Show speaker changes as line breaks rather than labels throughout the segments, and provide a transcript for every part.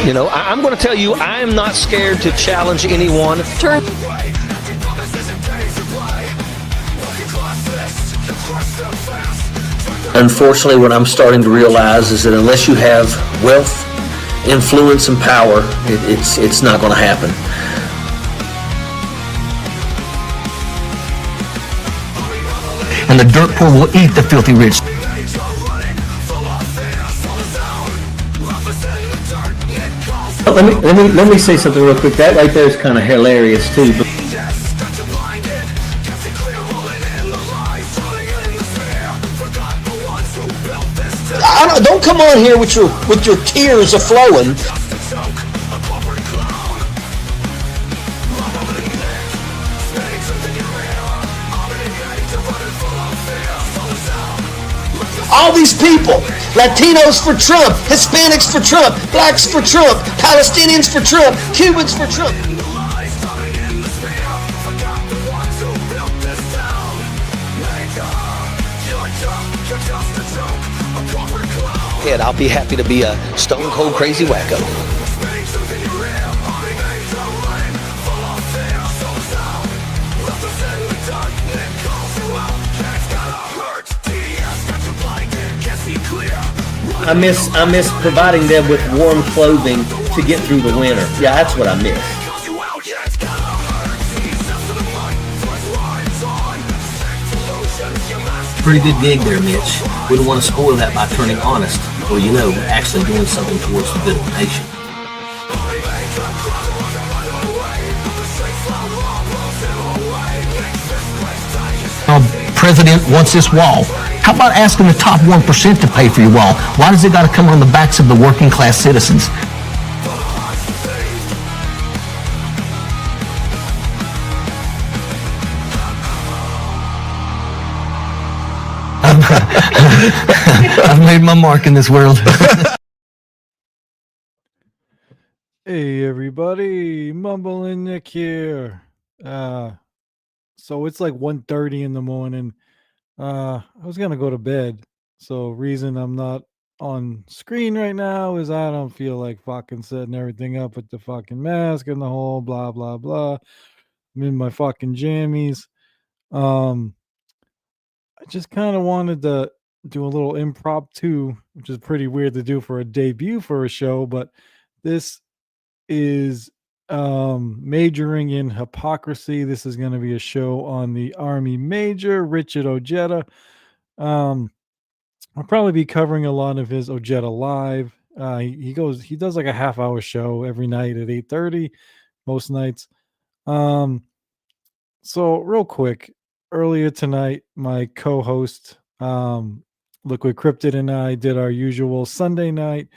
You know, I'm going to tell you, I am not scared to challenge anyone.
Turn.
Unfortunately, what I'm starting to realize is that unless you have wealth, influence, and power, it's not going to happen.
And the dirt poor will eat the filthy rich.
Let me say something real quick. That right there is kind of hilarious too. Don't come on here with your tears a flowing. All these people, Latinos for Trump, Hispanics for Trump, blacks for Trump, Palestinians for Trump, Cubans for Trump. And I'll be happy to be a stone cold crazy wacko. I miss providing them with warm clothing to get through the winter. Yeah, that's what I miss.
Pretty good gig there, Mitch. We don't want to spoil that by turning honest, or actually doing something towards the good of the nation. President wants this wall. How about asking the top 1% to pay for your wall? Why does it got to come on the backs of the working class citizens? I've made my mark in this world.
Hey everybody, Mumbling Nick here. So it's like 1:30 in the morning. I was gonna go to bed. So reason I'm not on screen right now is I don't feel like fucking setting everything up with the fucking mask and the whole blah blah blah. I'm in my fucking jammies. I just kind of wanted to do a little impromptu, which is pretty weird to do for a debut for a show, but this is majoring in hypocrisy. This is going to be a show on the Army Major, Richard Ojeda. I'll probably be covering a lot of his Ojeda Live. He does like a half-hour show every night at 8:30, most nights. So real quick, earlier tonight, my co-host, Liquid Cryptid, and I did our usual Sunday night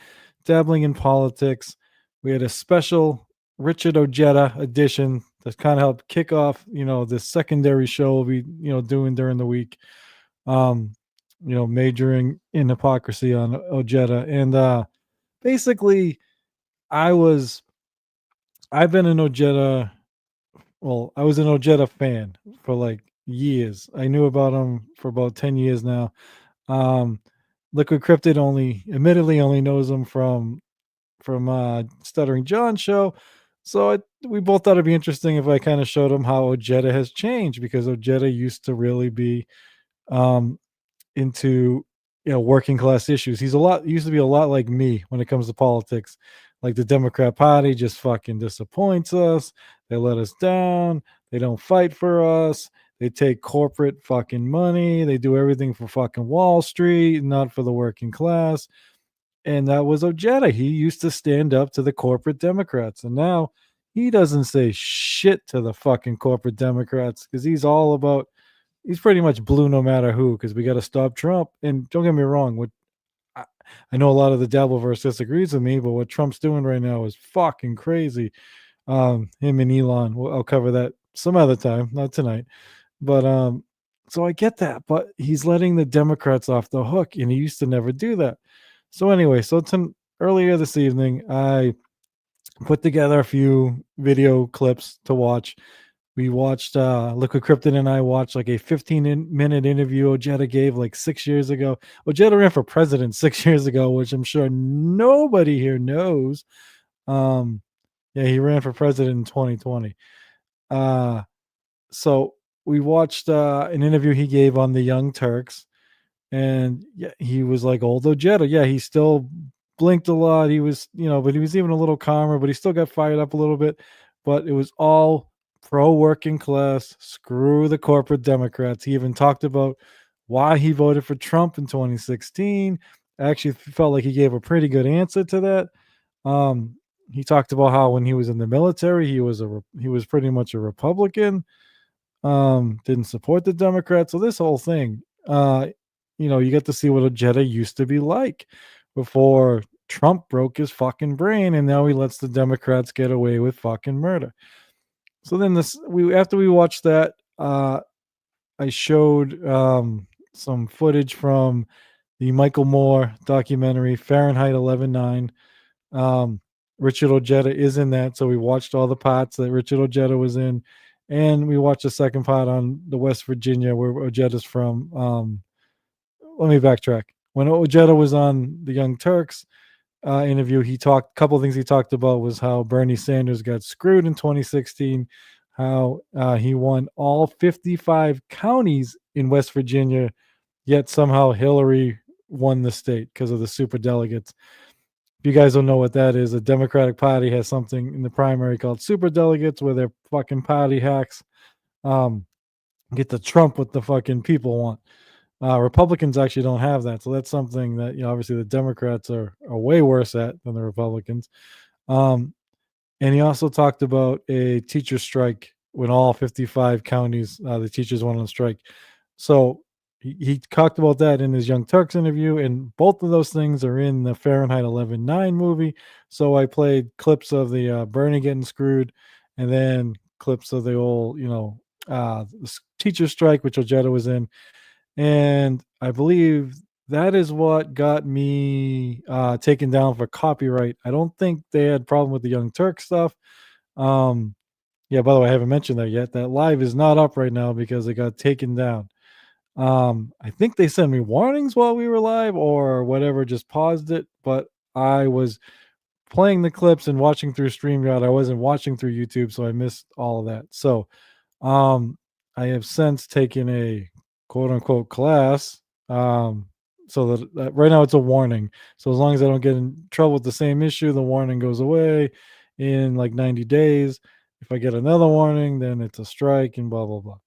dabbling in politics. We had a special Richard Ojeda edition that kind of helped kick off, this secondary show we'll be, doing during the week. Majoring in hypocrisy on Ojeda. And basically I've been an Ojeda, I was an Ojeda fan for like years. I knew about him for about 10 years now. Liquid Cryptid admittedly only knows him from Stuttering John's show. So we both thought it'd be interesting if I kind of showed him how Ojeda has changed, because Ojeda used to really be into working class issues. He used to be a lot like me when it comes to politics. Like the Democrat Party just fucking disappoints us. They let us down. They don't fight for us. They take corporate fucking money. They do everything for fucking Wall Street, not for the working class. And that was Ojeda. He used to stand up to the corporate Democrats. And now he doesn't say shit to the fucking corporate Democrats, because he's pretty much blue no matter who, because we got to stop Trump. And don't get me wrong, I know a lot of the Dabbleverse disagrees with me, but what Trump's doing right now is fucking crazy. Him and Elon, I'll cover that some other time, not tonight. But so I get that, but he's letting the Democrats off the hook, and he used to never do that. So anyway, earlier this evening, I put together a few video clips to watch. We watched, Liquid Cryptid and I watched like a 15-minute interview Ojeda gave like 6 years ago. Ojeda ran for president 6 years ago, which I'm sure nobody here knows. Yeah, he ran for president in 2020. So we watched an interview he gave on the Young Turks, and yeah, he was like old Ojeda. Yeah, he still blinked a lot. He was, but he was even a little calmer, but he still got fired up a little bit. But it was all pro working class. Screw the corporate Democrats. He even talked about why he voted for Trump in 2016. I actually felt like he gave a pretty good answer to that. Um, he talked about how when he was in the military, he was pretty much a Republican. Didn't support the Democrats. So this whole thing, you get to see what Ojeda used to be like before Trump broke his fucking brain, and now he lets the Democrats get away with fucking murder. So then after we watched that, I showed some footage from the Michael Moore documentary Fahrenheit 11/9. Um, Richard Ojeda is in that, so we watched all the parts that Richard Ojeda was in, and we watched the second part on the West Virginia where Ojeda's from. Let me backtrack. When Ojeda was on the Young Turks interview, he talked. A couple of things he talked about was how Bernie Sanders got screwed in 2016, how he won all 55 counties in West Virginia, yet somehow Hillary won the state because of the super delegates. If you guys don't know what that is, the Democratic Party has something in the primary called super delegates, where their fucking party hacks get to trump what the fucking people want. Republicans actually don't have that, so that's something that obviously the Democrats are way worse at than the Republicans. And he also talked about a teacher strike when all 55 counties, the teachers went on strike. So he talked about that in his Young Turks interview, and both of those things are in the Fahrenheit 11/9 movie. So I played clips of the Bernie getting screwed, and then clips of the old, teacher strike, which Ojeda was in. And I believe that is what got me taken down for copyright. I don't think they had problem with the Young Turk stuff. Yeah, by the way, I haven't mentioned that yet. That live is not up right now because it got taken down. I think they sent me warnings while we were live or whatever, just paused it. But I was playing the clips and watching through StreamYard. I wasn't watching through YouTube, so I missed all of that. So I have since taken a quote unquote class. So that right now it's a warning. So as long as I don't get in trouble with the same issue, the warning goes away in like 90 days. If I get another warning, then it's a strike and blah blah blah.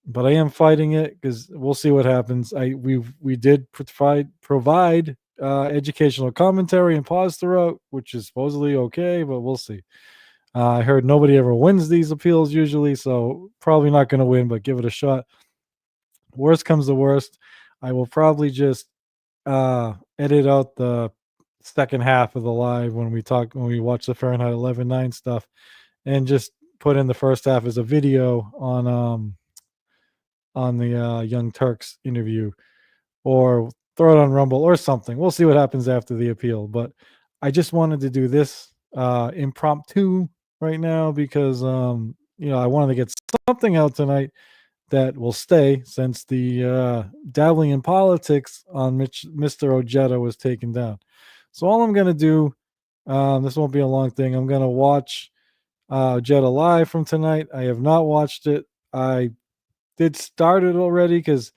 But I am fighting it because we'll see what happens. We did provide educational commentary and pause throughout, which is supposedly okay, but we'll see. I heard nobody ever wins these appeals usually, so probably not going to win, but give it a shot. Worst comes to worst, I will probably just edit out the second half of the live when we watch the Fahrenheit 11/9 stuff, and just put in the first half as a video on the Young Turks interview, or throw it on Rumble or something. We'll see what happens after the appeal. But I just wanted to do this impromptu right now because I wanted to get something out tonight that will stay since the dabbling in politics on Mr. Ojeda was taken down. So all I'm going to do, this won't be a long thing. I'm going to watch Ojeda live from tonight. I have not watched it. I did start it already because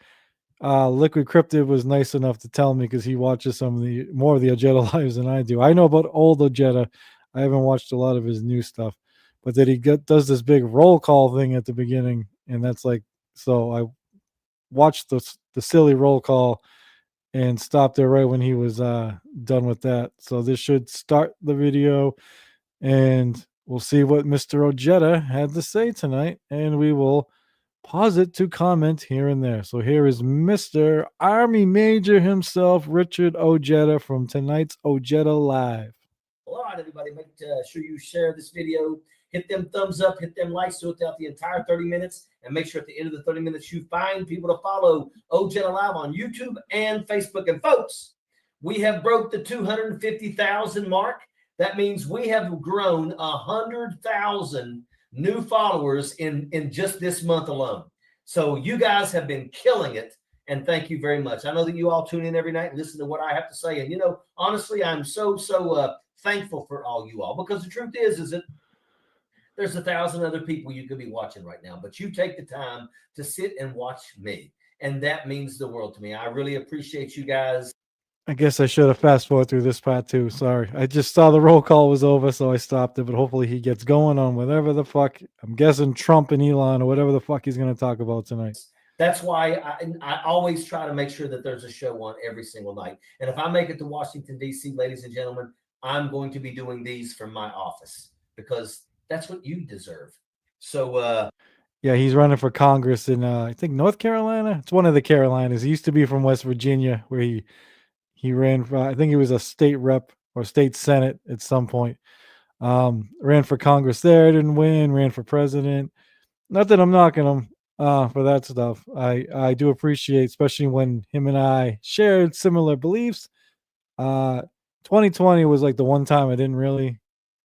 Liquid Cryptid was nice enough to tell me because he watches some of the more of the Ojeda lives than I do. I know about old Ojeda. I haven't watched a lot of his new stuff, but that he does this big roll call thing at the beginning, and that's like, so I watched the silly roll call and stopped there right when he was done with that. So this should start the video, and we'll see what Mr. Ojeda had to say tonight, and we will pause it to comment here and there. So here is Mr. Army Major himself, Richard Ojeda, from tonight's Ojeda Live.
All right, everybody, make sure you share this video. Hit them thumbs up, hit them likes throughout the entire 30 minutes, and make sure at the end of the 30 minutes you find people to follow Ojeda Live on YouTube and Facebook. And folks, we have broke the 250,000 mark. That means we have grown 100,000 new followers in just this month alone. So you guys have been killing it, And thank you very much. I know that you all tune in every night and listen to what I have to say. And, honestly, I'm so thankful for all you all, because the truth is that there's 1,000 other people you could be watching right now, but you take the time to sit and watch me. And that means the world to me. I really appreciate you guys.
I guess I should have fast forward through this part too. Sorry. I just saw the roll call was over, so I stopped it. But hopefully he gets going on whatever the fuck. I'm guessing Trump and Elon or whatever the fuck he's going to talk about tonight.
That's why I always try to make sure that there's a show on every single night. And if I make it to Washington, D.C., ladies and gentlemen, I'm going to be doing these from my office, because that's what you deserve. So,
yeah, he's running for Congress in, I think, North Carolina. It's one of the Carolinas. He used to be from West Virginia, where he ran for, I think he was a state rep or state senate at some point. Ran for Congress there, didn't win, ran for president. Not that I'm knocking him for that stuff. I do appreciate, especially when him and I shared similar beliefs. 2020 was like the one time I didn't really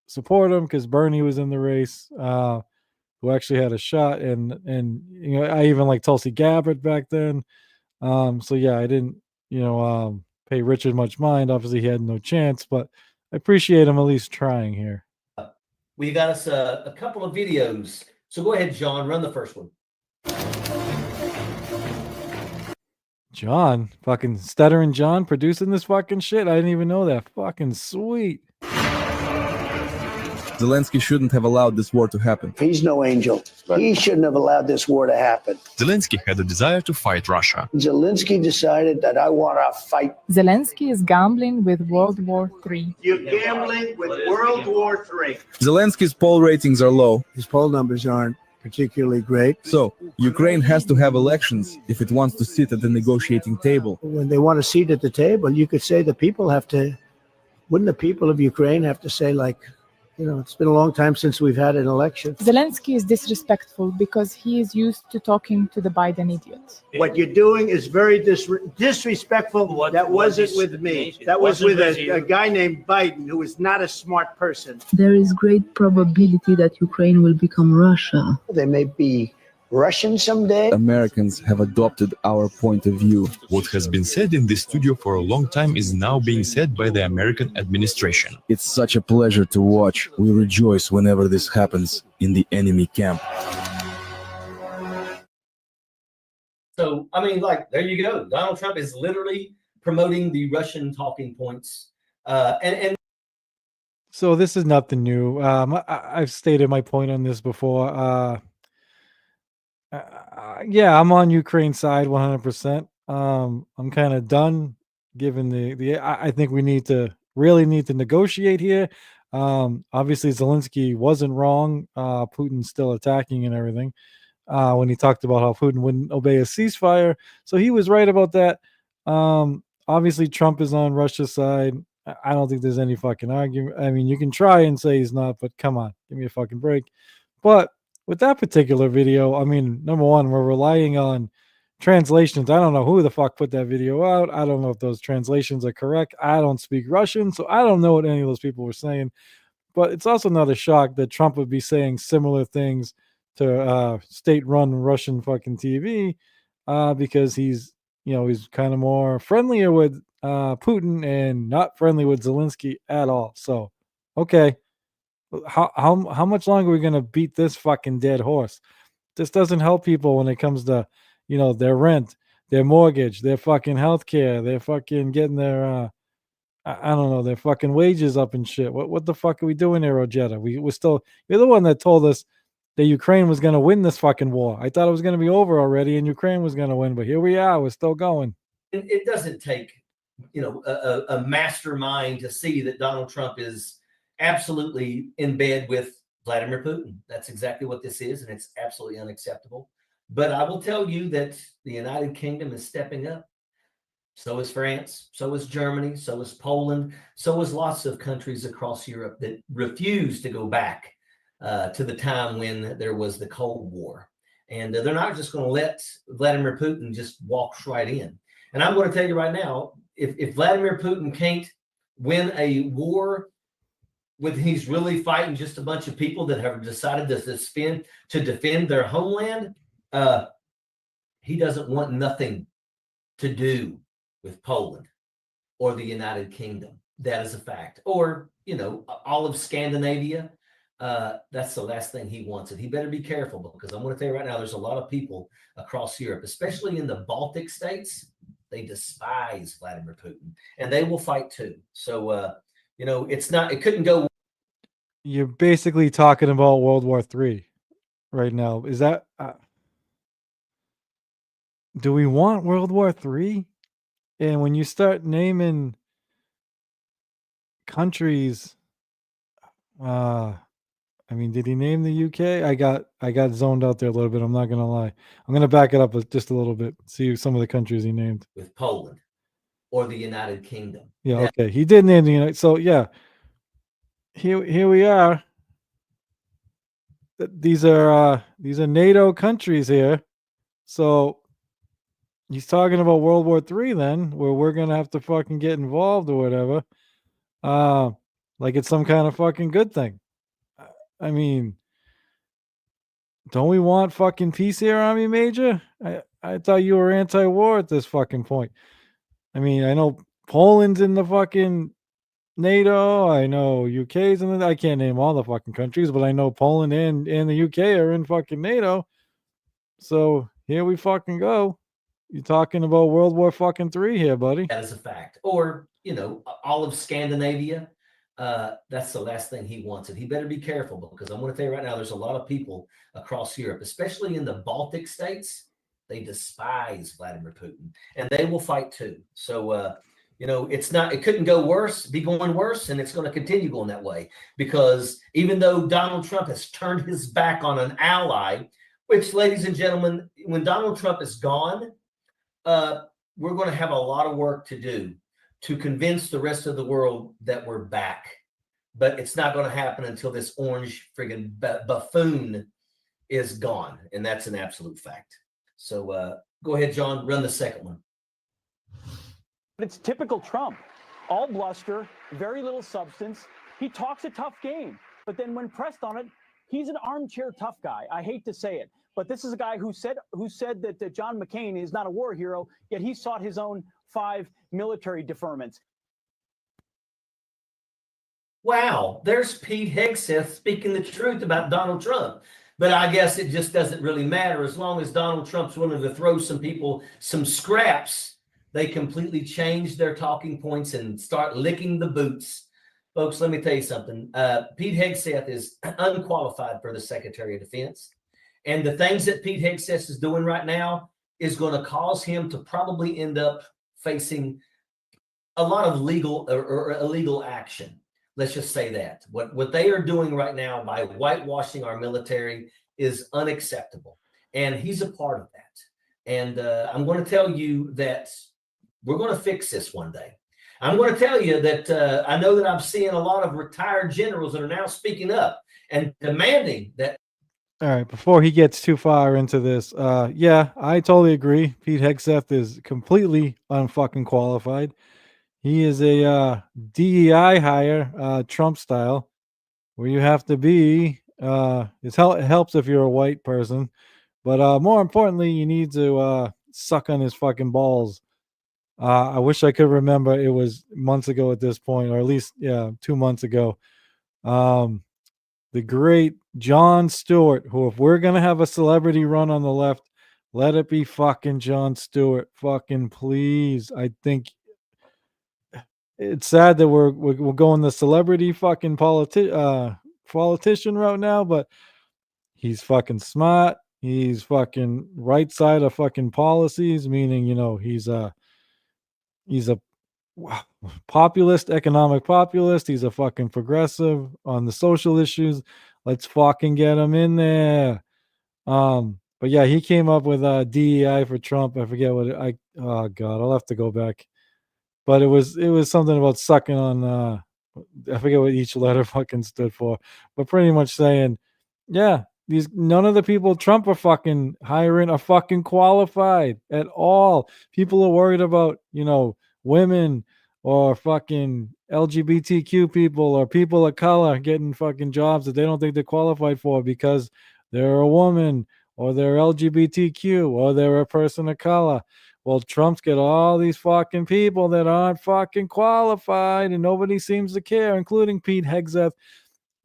support him, because Bernie was in the race, who actually had a shot, and I even like Tulsi Gabbard back then. So yeah, I didn't pay Richard much mind. Obviously, he had no chance, but I appreciate him at least trying here.
We got us a couple of videos. So go ahead, John, run the first one.
John, fucking stuttering John producing this fucking shit. I didn't even know that. Fucking sweet.
Zelensky shouldn't have allowed this war to happen.
He's no angel. He shouldn't have allowed this war to happen.
Zelensky had a desire to fight Russia.
Zelensky decided that I want to fight.
Zelensky is gambling with World War III.
You're gambling with World War III.
Zelensky's poll ratings are low.
His poll numbers aren't particularly great.
So, Ukraine has to have elections if it wants to sit at the negotiating table.
When they want a seat at the table, you could say the people have to, wouldn't the people of Ukraine have to say, like, it's been a long time since we've had an election.
Zelensky is disrespectful because he is used to talking to the Biden idiot.
What you're doing is very disrespectful. That wasn't with me. That was with a guy named Biden, who is not a smart person.
There is great probability that Ukraine will become Russia.
They may be Russian someday.
Americans have adopted our point of view.
What has been said in this studio for a long time is now being said by the American administration.
It's such a pleasure to watch. We rejoice whenever this happens in the enemy camp.
So, there you go. Donald Trump is literally promoting the Russian talking points. And
So this is nothing new. I've stated my point on this before. Yeah, I'm on Ukraine's side 100%. I'm kind of done given I think we really need to negotiate here. Obviously Zelensky wasn't wrong. Putin's still attacking and everything. When he talked about how Putin wouldn't obey a ceasefire. So he was right about that. Obviously Trump is on Russia's side. I don't think there's any fucking argument. I mean, you can try and say he's not, but come on, give me a fucking break. But with that particular video, number one, we're relying on translations. I don't know who the fuck put that video out. I don't know if those translations are correct. I don't speak Russian, so I don't know what any of those people were saying. But it's also not a shock that Trump would be saying similar things to state-run Russian fucking TV because he's kind of more friendlier with Putin and not friendly with Zelensky at all. So, okay. How much longer are we going to beat this fucking dead horse? This doesn't help people when it comes to, their rent, their mortgage, their fucking healthcare, they're fucking getting their, I don't know, their fucking wages up and shit. What the fuck are we doing here, Ojeda? You're the one that told us that Ukraine was going to win this fucking war. I thought it was going to be over already and Ukraine was going to win, but here we are. We're still going.
it doesn't take, a mastermind to see that Donald Trump is absolutely in bed with Vladimir Putin. That's exactly what this is, and it's absolutely unacceptable. But I will tell you that the United Kingdom is stepping up. So is France, so is Germany, so is Poland, so is lots of countries across Europe that refuse to go back to the time when there was the Cold War. And they're not just going to let Vladimir Putin just walk right in. And I'm going to tell you right now, if Vladimir Putin can't win a war when he's really fighting just a bunch of people that have decided to defend their homeland, he doesn't want nothing to do with Poland or the United Kingdom. That is a fact. Or, all of Scandinavia. That's the last thing he wants. And he better be careful, because I'm going to tell you right now, there's a lot of people across Europe, especially in the Baltic states. They despise Vladimir Putin, and they will fight too. So, it couldn't go.
You're basically talking about World War III right now. Is that do we want World War III? And when you start naming countries, did he name the UK? I got zoned out there a little bit. I'm not gonna lie. I'm gonna back it up just a little bit. See some of the countries he named.
With Poland or the United Kingdom.
Yeah, okay. He did name the United. So yeah, here we are. These are NATO countries here. So he's talking about World War III then, where we're gonna have to fucking get involved or whatever. Like it's some kind of fucking good thing. I mean, don't we want fucking peace here, Army Major? I thought you were anti-war at this fucking point. I mean, I know Poland's in the fucking NATO. I know UK's in the. I can't name all the fucking countries, but I know Poland and the UK are in fucking NATO. So here we fucking go. You're talking about World War fucking III here, buddy.
That is a fact. Or, all of Scandinavia. That's the last thing he wants. And he better be careful, because I'm going to tell you right now, there's a lot of people across Europe, especially in the Baltic states. They despise Vladimir Putin, and they will fight too. So, it couldn't go worse, be going worse, and it's going to continue going that way, because even though Donald Trump has turned his back on an ally, which, ladies and gentlemen, when Donald Trump is gone, we're going to have a lot of work to do to convince the rest of the world that we're back. But it's not going to happen until this orange friggin' buffoon is gone. And that's an absolute fact. So go ahead, John, run the second one.
But it's typical Trump. All bluster, very little substance. He talks a tough game, but then when pressed on it, he's an armchair tough guy. I hate to say it, but this is a guy who said that John McCain is not a war hero, yet he sought his own 5 military deferments.
Wow, there's Pete Hegseth speaking the truth about Donald Trump. But I guess it just doesn't really matter. As long as Donald Trump's willing to throw some people some scraps, they completely change their talking points and start licking the boots. Folks, let me tell you something. Pete Hegseth is unqualified for the Secretary of Defense. And the things that Pete Hegseth is doing right now is going to cause him to probably end up facing a lot of legal or illegal action. Let's just say that. What they are doing right now by whitewashing our military is unacceptable. And he's a part of that. And I'm going to tell you that we're going to fix this one day. I'm going to tell you that I know that I'm seeing a lot of retired generals that are now speaking up and demanding that.
All right, before he gets too far into this, yeah, I totally agree. Pete Hegseth is completely unfucking qualified. He is a DEI hire, Trump style, where you have to be. It helps if you're a white person, but more importantly, you need to suck on his fucking balls. I wish I could remember. It was months ago at this point, or at least 2 months ago. The great Jon Stewart, who, if we're gonna have a celebrity run on the left, let it be fucking Jon Stewart. Fucking please. I think it's sad that we're going the celebrity fucking politician route now, but he's fucking smart. He's fucking right side of fucking policies, meaning, he's a populist, economic populist. He's a fucking progressive on the social issues. Let's fucking get him in there. But yeah, he came up with DEI for Trump. I forget oh God, I'll have to go back. But it was something about sucking on I forget what each letter fucking stood for, but pretty much saying, yeah, none of the people Trump are fucking hiring are fucking qualified at all. People are worried about, women or fucking LGBTQ people or people of color getting fucking jobs that they don't think they're qualified for because they're a woman or they're LGBTQ or they're a person of color. well, Trump's got all these fucking people that aren't fucking qualified and nobody seems to care, including Pete Hegseth.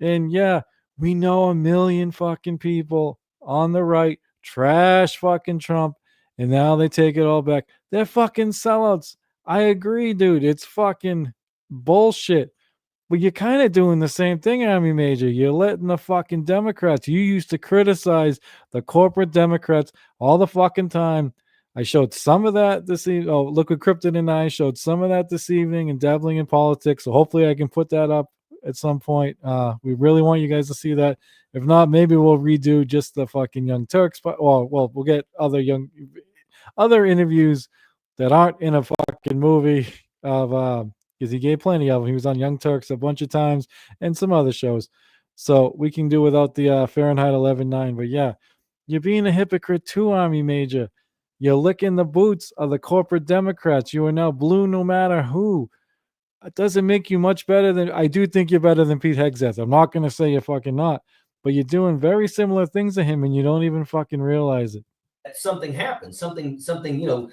And yeah, we know a million fucking people on the right trash fucking Trump, and now they take it all back. They're fucking sellouts. I agree, dude. It's fucking bullshit. But you're kind of doing the same thing, Army Major. You're letting the fucking Democrats. You used to criticize the corporate Democrats all the fucking time. I showed some of that this evening. Oh, Liquid Krypton and I showed some of that this evening and dabbling in politics. So hopefully I can put that up at some point. We really want you guys to see that. If not, maybe we'll redo just the fucking Young Turks. But well, we'll get other interviews that aren't in a fucking movie of because he gave plenty of them. He was on Young Turks a bunch of times and some other shows. So we can do without the Fahrenheit 11.9. But yeah, you're being a hypocrite too, Army Major. You're licking the boots of the corporate Democrats. You are now blue no matter who. It doesn't make you much better than, I do think you're better than Pete Hegseth. I'm not going to say you're fucking not. But you're doing very similar things to him and you don't even fucking realize it.
Something happened. Something,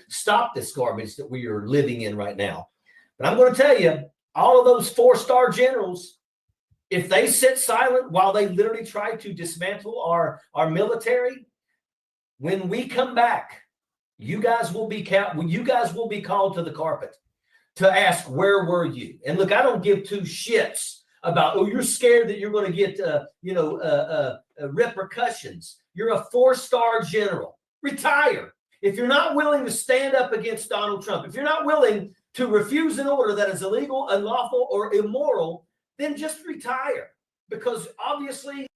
stop this garbage that we are living in right now. But I'm going to tell you, all of those 4-star generals, if they sit silent while they literally try to dismantle our military, when we come back, you guys will be called to the carpet to ask, where were you? And look, I don't give two shits about, you're scared that you're going to get repercussions. You're a 4-star general. Retire. If you're not willing to stand up against Donald Trump, if you're not willing to refuse an order that is illegal, unlawful, or immoral, then just retire. Because obviously.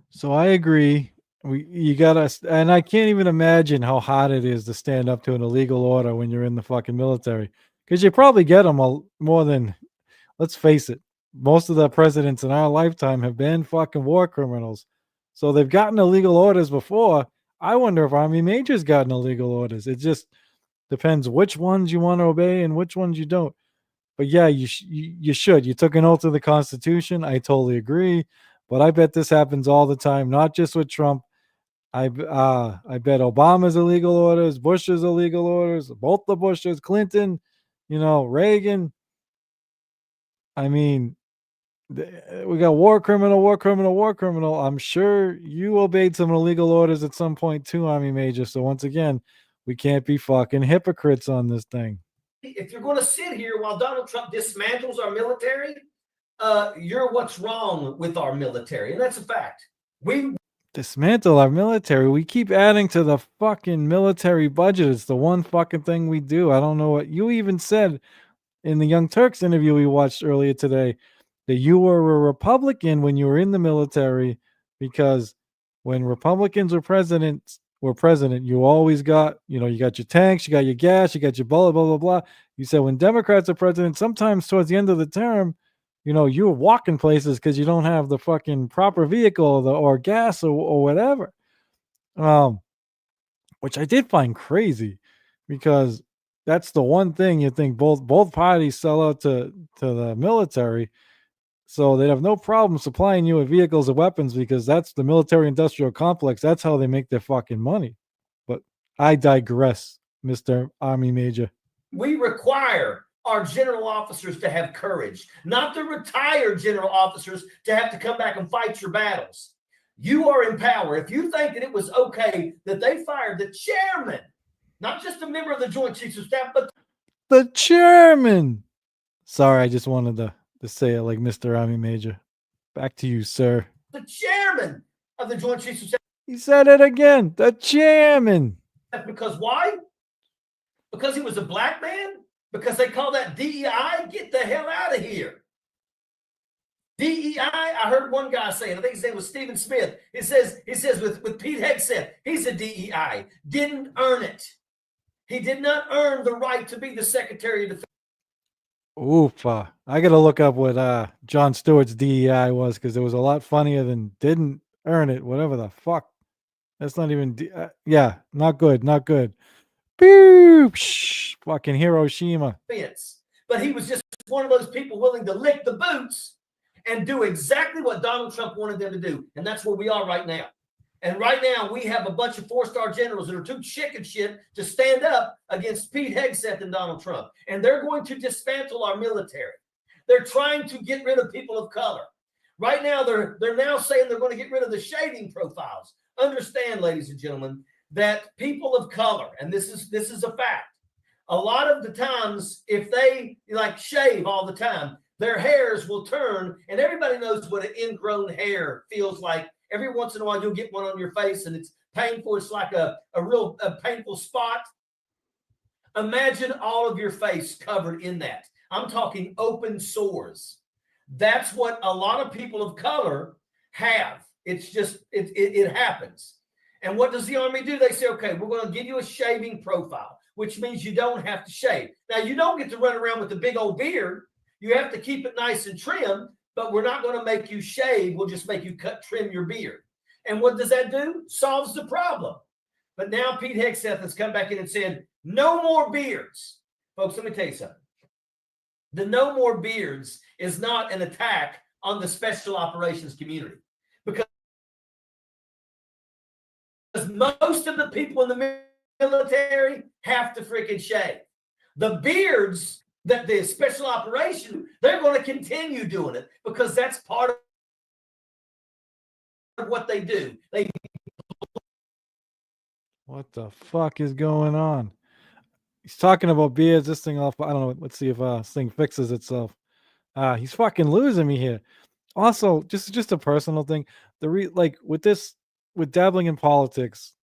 So I agree. You gotta, and I can't even imagine how hard it is to stand up to an illegal order when you're in the fucking military. Because you probably get them more than, let's face it, most of the presidents in our lifetime have been fucking war criminals. So they've gotten illegal orders before. I wonder if Army Major's gotten illegal orders. It just depends which ones you want to obey and which ones you don't. But yeah, you should. You took an oath to the Constitution. I totally agree. But I bet this happens all the time, not just with Trump. I bet Obama's illegal orders, Bush's illegal orders, both the Bushes, Clinton, Reagan. I mean, we got war criminal. I'm sure you obeyed some illegal orders at some point too, Army Major. So once again, we can't be fucking hypocrites on this thing.
If you're going to sit here while Donald Trump dismantles our military, you're what's wrong with our military. And that's a fact. We
dismantle our military. We keep adding to the fucking military budget. It's the one fucking thing we do. I don't know what you even said in the Young Turks interview we watched earlier today, that you were a Republican when you were in the military, because when Republicans were president, you always got, you got your tanks, you got your gas, you got your blah, blah, blah, blah. You said when Democrats are president, sometimes towards the end of the term, you're walking places because you don't have the fucking proper vehicle or gas or whatever. Which I did find crazy, because that's the one thing you think both parties sell out to the military. So they'd have no problem supplying you with vehicles and weapons, because that's the military industrial complex. That's how they make their fucking money. But I digress, Mr. Army Major.
We require our general officers to have courage, not the retired general officers to have to come back and fight your battles. You are in power. If you think that it was okay that they fired the chairman, not just a member of the Joint Chiefs of Staff, but
the chairman. Sorry, I just wanted to say it like Mr. Army Major. Back to you, sir.
The chairman of the Joint Chiefs of Staff.
He said it again. The chairman.
Because why? Because he was a black man? Because they call that DEI? Get the hell out of here. DEI, I heard one guy saying, I think his name was Stephen Smith. He says with Pete Hegseth, he's a DEI. Didn't earn it. He did not earn the right to be the Secretary of Defense.
Oofa. I got to look up what Jon Stewart's DEI was, because it was a lot funnier than didn't earn it, whatever the fuck. That's not even, yeah, not good. Boop, fucking Hiroshima.
But he was just one of those people willing to lick the boots and do exactly what Donald Trump wanted them to do. And that's where we are right now. And right now, we have a bunch of four-star generals that are too chicken shit to stand up against Pete Hegseth and Donald Trump. And they're going to dismantle our military. They're trying to get rid of people of color. Right now, they're now saying they're going to get rid of the shading profiles. Understand, ladies and gentlemen, that people of color, and this is a fact, a lot of the times, if they like shave all the time, their hairs will turn, and everybody knows what an ingrown hair feels like. Every once in a while, you'll get one on your face, and it's painful. It's like a real painful spot. Imagine all of your face covered in that. I'm talking open sores. That's what a lot of people of color have. It's just, it happens. And what does the Army do? They say, okay, we're going to give you a shaving profile, which means you don't have to shave. Now, you don't get to run around with a big old beard. You have to keep it nice and trim, but we're not going to make you shave. We'll just make you trim your beard. And what does that do? Solves the problem. But now Pete Hegseth has come back in and said, no more beards. Folks, let me tell you something. The no more beards is not an attack on the special operations community, because most of the people in the military have to freaking shave. The beards that the special operation, they're going to continue doing it because that's part of what they do.
What the fuck is going on? He's talking about beards. This thing off. I don't know. Let's see if this thing fixes itself. He's fucking losing me here. Also, just a personal thing. With dabbling in politics,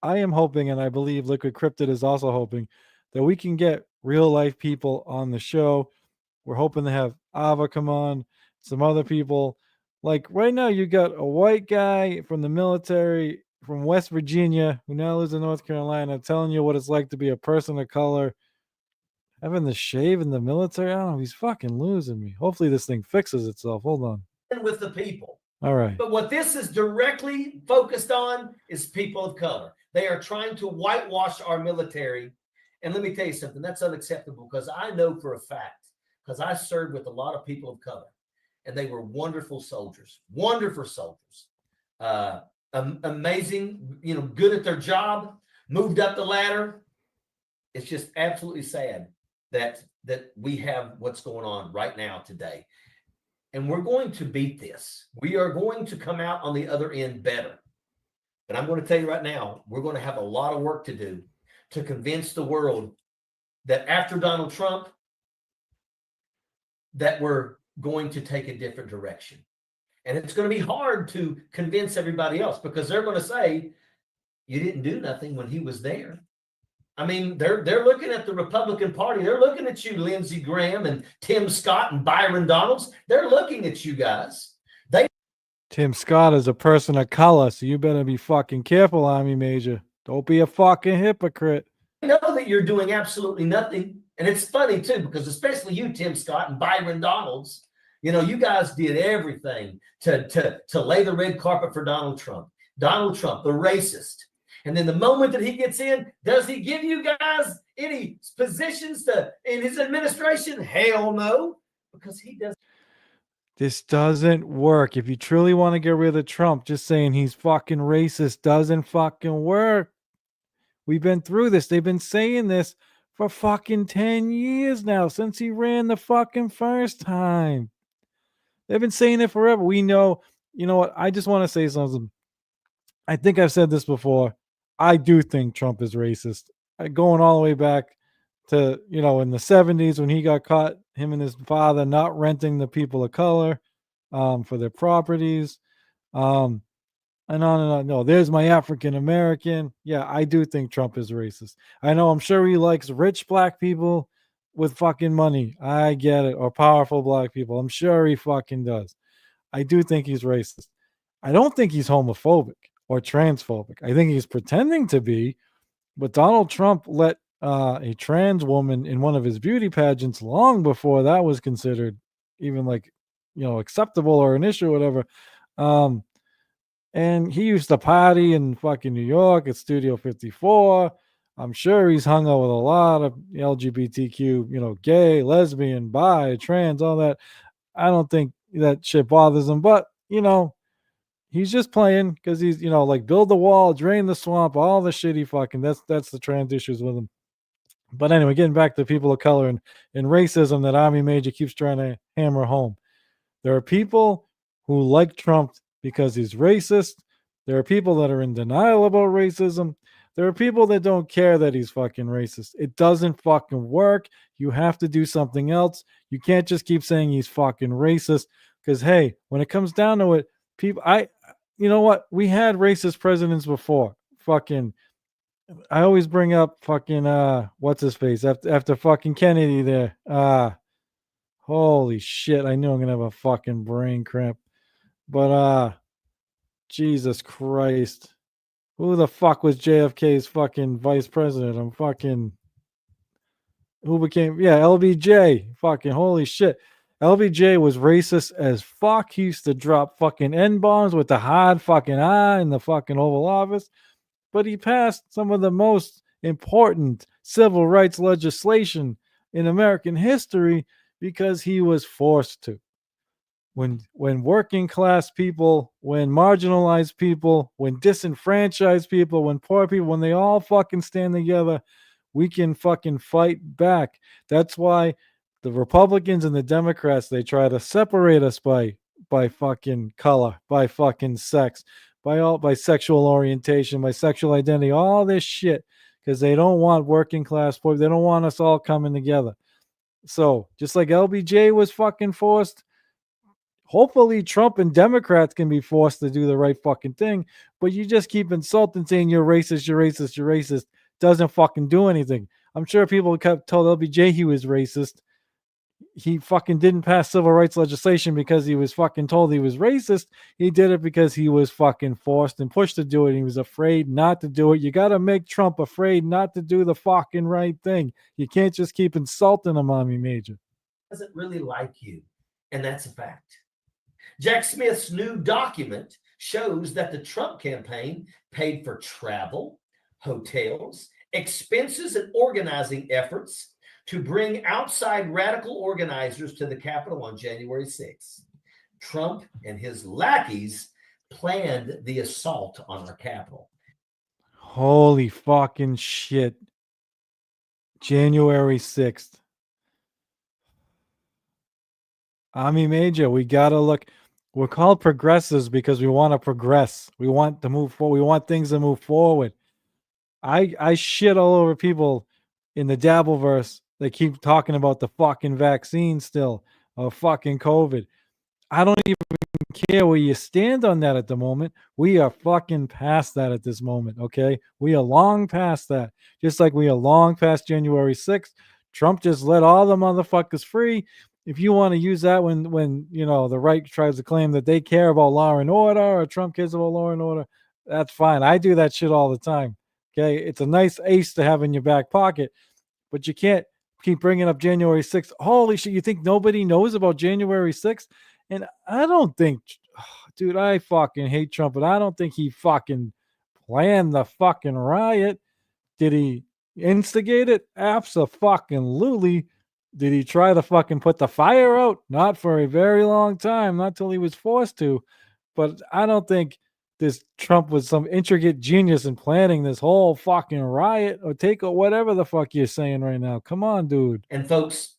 I am hoping, and I believe Liquid Cryptid is also hoping, that we can get real life people on the show. We're hoping to have Ava come on, some other people. Like right now, you got a white guy from the military from West Virginia who now lives in North Carolina telling you what it's like to be a person of color, having the shave in the military. I don't know. He's fucking losing me. Hopefully this thing fixes itself. Hold on.
With the people.
All right.
But what this is directly focused on is people of color. They are trying to whitewash our military. And let me tell you something, that's unacceptable, because I know for a fact, because I served with a lot of people of color, and they were wonderful soldiers, amazing, good at their job, moved up the ladder. It's just absolutely sad that we have what's going on right now today. And we're going to beat this. We are going to come out on the other end better. But I'm going to tell you right now, we're going to have a lot of work to do to convince the world that after Donald Trump, that we're going to take a different direction. And it's going to be hard to convince everybody else, because they're going to say, you didn't do nothing when he was there. I mean, they're looking at the Republican Party. They're looking at you, Lindsey Graham and Tim Scott and Byron Donalds. They're looking at you guys.
Tim Scott is a person of color, so you better be fucking careful, Army Major. Don't be a fucking hypocrite.
I know that you're doing absolutely nothing. And it's funny, too, because especially you, Tim Scott and Byron Donalds, you guys did everything to lay the red carpet for Donald Trump. Donald Trump, the racist. And then the moment that he gets in, does he give you guys any positions in his administration? Hell no, because he doesn't.
This doesn't work. If you truly want to get rid of Trump, just saying he's fucking racist doesn't fucking work. We've been through this. They've been saying this for fucking 10 years now, since he ran the fucking first time. They've been saying it forever. We know. You know what? I just want to say something. I think I've said this before. I do think Trump is racist. Going all the way back to, in the 70s when he got caught, him and his father not renting the people of color for their properties. And on and on. No, there's my African American. Yeah, I do think Trump is racist. I know, I'm sure he likes rich black people with fucking money. I get it. Or powerful black people. I'm sure he fucking does. I do think he's racist. I don't think he's homophobic or transphobic. I think he's pretending to be. But Donald Trump let a trans woman in one of his beauty pageants long before that was considered even acceptable or an issue or whatever. And he used to party in fucking New York at Studio 54. I'm sure he's hung out with a lot of LGBTQ, gay, lesbian, bi, trans, all that. I don't think that shit bothers him. But, He's just playing because he's, like build the wall, drain the swamp, all the shit he fucking. That's the trans issues with him. But anyway, getting back to people of color and racism that Army Major keeps trying to hammer home. There are people who like Trump because he's racist. There are people that are in denial about racism. There are people that don't care that he's fucking racist. It doesn't fucking work. You have to do something else. You can't just keep saying he's fucking racist because, hey, when it comes down to it, people, you know what? We had racist presidents before. Fucking, I always bring up fucking, what's his face after fucking Kennedy there. Holy shit, I knew I'm gonna have a fucking brain cramp. But Jesus Christ. Who the fuck was JFK's fucking vice president? I'm fucking who became LBJ. Fucking holy shit. LBJ was racist as fuck. He used to drop fucking N-bombs with the hard fucking I in the fucking Oval Office. But he passed some of the most important civil rights legislation in American history because he was forced to. When working class people, when marginalized people, when disenfranchised people, when poor people, when they all fucking stand together, we can fucking fight back. That's why the Republicans and the Democrats, they try to separate us by fucking color, by fucking sex, by sexual orientation, by sexual identity, all this shit, because they don't want working class poor. They don't want us all coming together. So just like LBJ was fucking forced, hopefully Trump and Democrats can be forced to do the right fucking thing. But you just keep insulting, saying you're racist, you're racist, you're racist. Doesn't fucking do anything. I'm sure people kept told LBJ he was racist. He fucking didn't pass civil rights legislation because he was fucking told he was racist. He did it because he was fucking forced and pushed to do it. He was afraid not to do it. You got to make Trump afraid not to do the fucking right thing. You can't just keep insulting him, Army Major.
Doesn't really like you, and that's a fact. Jack Smith's new document shows that the Trump campaign paid for travel, hotels, expenses, and organizing efforts to bring outside radical organizers to the Capitol on January 6th. Trump and his lackeys planned the assault on our Capitol.
Holy fucking shit. January 6th. Army Major, we gotta look. We're called progressives because we want to progress. We want to move forward. We want things to move forward. I shit all over people in the Dabbleverse. They keep talking about the fucking vaccine still, or fucking COVID. I don't even care where you stand on that at the moment. We are fucking past that at this moment, okay? We are long past that. Just like we are long past January 6th. Trump just let all the motherfuckers free. If you want to use that when the right tries to claim that they care about law and order, or Trump cares about law and order, that's fine. I do that shit all the time, okay? It's a nice ace to have in your back pocket, but you can't keep bringing up January 6th. Holy shit, you think nobody knows about January 6th? And I don't think, dude, I fucking hate Trump, but I don't think he fucking planned the fucking riot. Did he instigate it? Abso-fucking-lutely. Did he try to fucking put the fire out? Not for a very long time, not till he was forced to. But I don't think this Trump was some intricate genius in planning this whole fucking riot or whatever the fuck you're saying right now. Come on, dude.
And folks,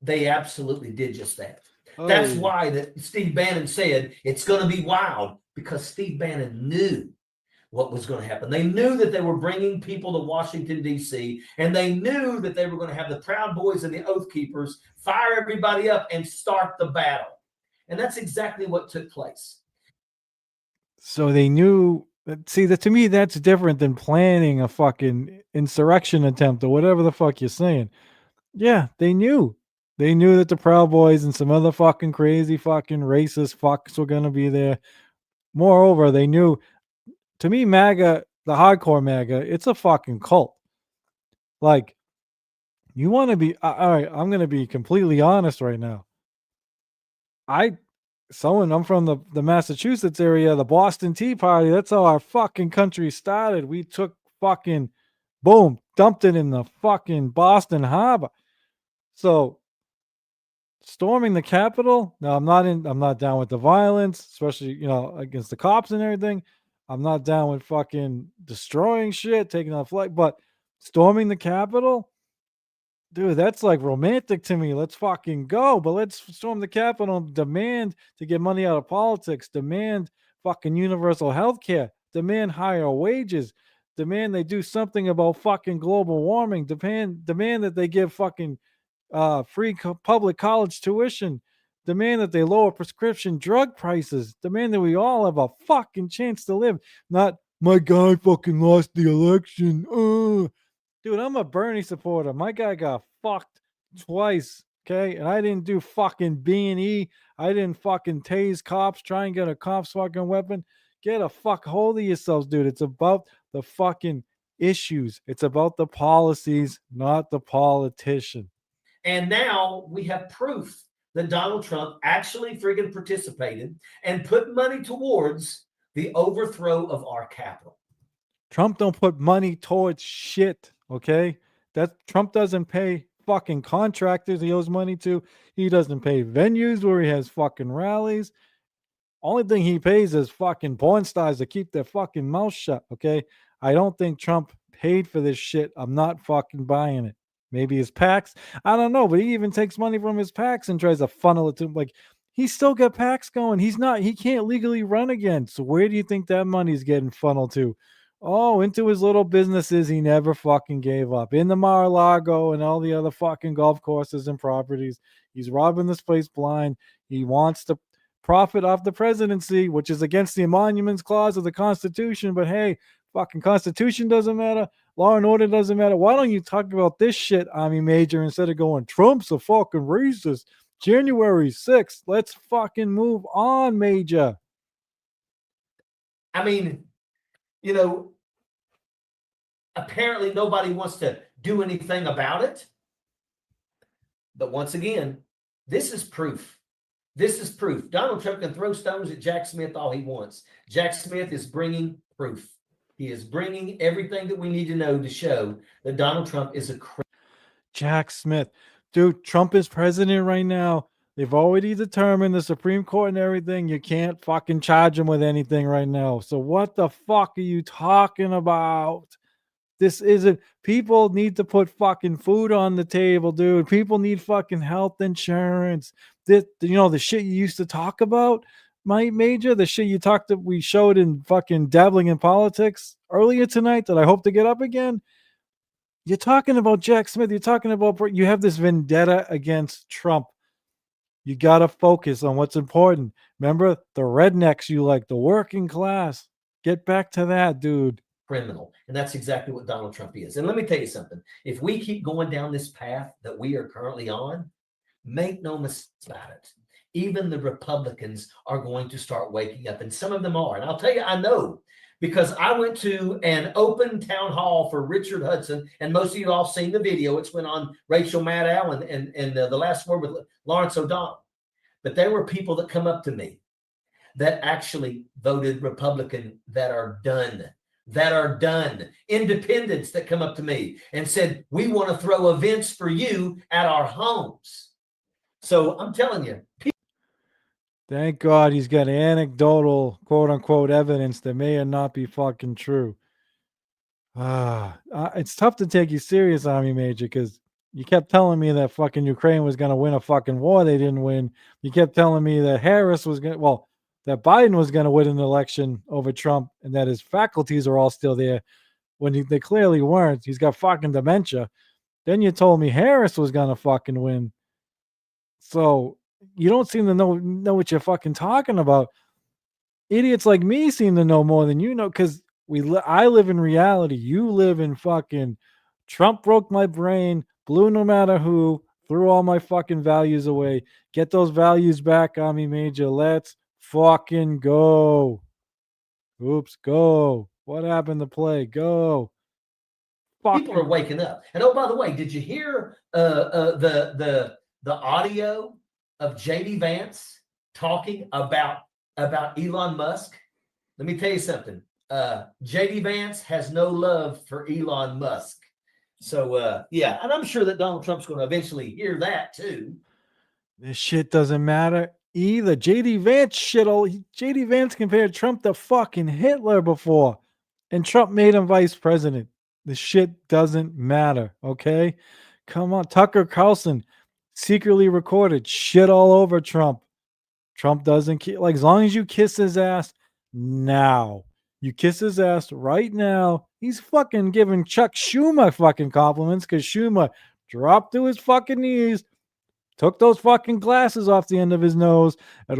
they absolutely did just that. That's why that Steve Bannon said it's going to be wild, because Steve Bannon knew what was going to happen. They knew that they were bringing people to Washington, D.C., and they knew that they were going to have the Proud Boys and the Oath Keepers fire everybody up and start the battle. And that's exactly what took place.
So they knew. See, that to me, that's different than planning a fucking insurrection attempt or whatever the fuck you're saying. Yeah, they knew. They knew that the Proud Boys and some other fucking crazy fucking racist fucks were going to be there. Moreover, they knew, to me, MAGA, the hardcore MAGA, it's a fucking cult. Like, you want to be, all right, I'm going to be completely honest right now. I'm from the Massachusetts area, the Boston Tea Party. That's how our fucking country started. We took fucking, boom, dumped it in the fucking Boston Harbor. So Storming the Capitol? No, I'm not down with the violence, especially, against the cops and everything. I'm not down with fucking destroying shit, taking on flight, but storming the Capitol? Dude, that's like romantic to me. Let's fucking go. But let's storm the Capitol and demand to get money out of politics, demand fucking universal health care, demand higher wages, demand they do something about fucking global warming, demand that they give fucking free public college tuition, demand that they lower prescription drug prices, demand that we all have a fucking chance to live. Not my guy fucking lost the election. Dude, I'm a Bernie supporter. My guy got fucked twice, okay? And I didn't do fucking B&E. I didn't fucking tase cops, try and get a cop's fucking weapon. Get a fuck hold of yourselves, dude. It's about the fucking issues. It's about the policies, not the politician.
And now we have proof that Donald Trump actually friggin' participated and put money towards the overthrow of our Capitol.
Trump don't put money towards shit, okay? That Trump doesn't pay fucking contractors he owes money to. He doesn't pay venues where he has fucking rallies. Only thing he pays is fucking porn stars to keep their fucking mouth shut, okay? I don't think Trump paid for this shit. I'm not fucking buying it. Maybe his PACs. I don't know, but he even takes money from his PACs and tries to funnel it to him. Like, he still got PACs going. He can't legally run again. So where do you think that money's getting funneled to? Oh, into his little businesses he never fucking gave up. In the Mar-a-Lago and all the other fucking golf courses and properties. He's robbing this place blind. He wants to profit off the presidency, which is against the emoluments clause of the Constitution. But hey, fucking Constitution doesn't matter. Law and order doesn't matter. Why don't you talk about this shit, Army Major, instead of going, Trump's a fucking racist. January 6th. Let's fucking move on, Major.
I mean, apparently nobody wants to do anything about it. But once again, this is proof. This is proof. Donald Trump can throw stones at Jack Smith all he wants. Jack Smith is bringing proof. He is bringing everything that we need to know to show that Donald Trump is a criminal.
Jack Smith. Dude, Trump is president right now. They've already determined, the Supreme Court and everything, you can't fucking charge him with anything right now. So what the fuck are you talking about? This isn't, people need to put fucking food on the table, dude. People need fucking health insurance. The shit you used to talk about, my Major, the shit we showed in fucking dabbling in politics earlier tonight that I hope to get up again. You're talking about Jack Smith. You're talking about, you have this vendetta against Trump. You got to focus on what's important. Remember the rednecks you like, the working class. Get back to that, dude.
Criminal. And that's exactly what Donald Trump is. And let me tell you something. If we keep going down this path that we are currently on, make no mistake about it. Even the Republicans are going to start waking up. And some of them are. And I'll tell you, I know, because I went to an open town hall for Richard Hudson. And most of you all seen the video. It's went on Rachel Maddow and The Last Word with Lawrence O'Donnell. But there were people that come up to me that actually voted Republican that are done. Independents that come up to me and said, we want to throw events for you at our homes. So I'm telling you.
Thank God he's got anecdotal, quote unquote, evidence that may or not be fucking true. It's tough to take you serious, Army Major, because you kept telling me that fucking Ukraine was going to win a fucking war they didn't win. You kept telling me that that Biden was going to win an election over Trump and that his faculties are all still there when they clearly weren't. He's got fucking dementia. Then you told me Harris was going to fucking win. So you don't seem to know what you're fucking talking about. Idiots like me seem to know more than you know, because I live in reality. You live in fucking Trump broke my brain, blew no matter who, threw all my fucking values away. Get those values back, Army Major. Let's fucking go. Oops, go. What happened to play? Go.
People are waking up. And oh, by the way, did you hear the audio of JD Vance talking about Elon Musk? Let me tell you something. JD Vance has no love for Elon Musk. So, yeah, and I'm sure that Donald Trump's going to eventually hear that too.
This shit doesn't matter either. JD Vance JD Vance compared Trump to fucking Hitler before, and Trump made him vice president. This shit doesn't matter, okay? Come on. Tucker Carlson secretly recorded shit all over Trump. Trump doesn't like, as long as you kiss his ass now. You kiss his ass right now. He's fucking giving Chuck Schumer fucking compliments because Schumer dropped to his fucking knees, took those fucking glasses off the end of his nose, and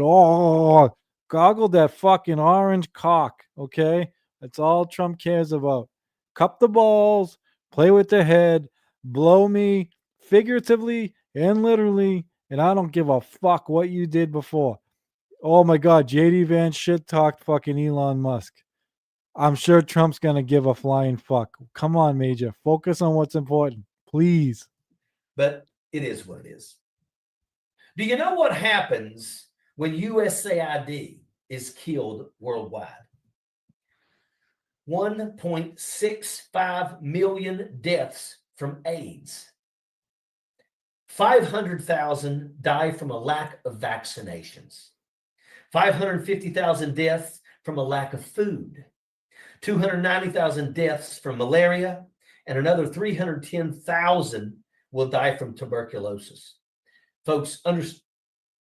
goggled that fucking orange cock, okay? That's all Trump cares about. Cup the balls, play with the head, blow me figuratively and literally, and I don't give a fuck what you did before. Oh my God, JD Vance shit talked fucking Elon Musk. I'm sure Trump's going to give a flying fuck. Come on, Major. Focus on what's important, please.
But it is what it is. Do you know what happens when USAID is killed worldwide? 1.65 million deaths from AIDS. 500,000 die from a lack of vaccinations. 550,000 deaths from a lack of food. 290,000 deaths from malaria, and another 310,000 will die from tuberculosis. Folks, understand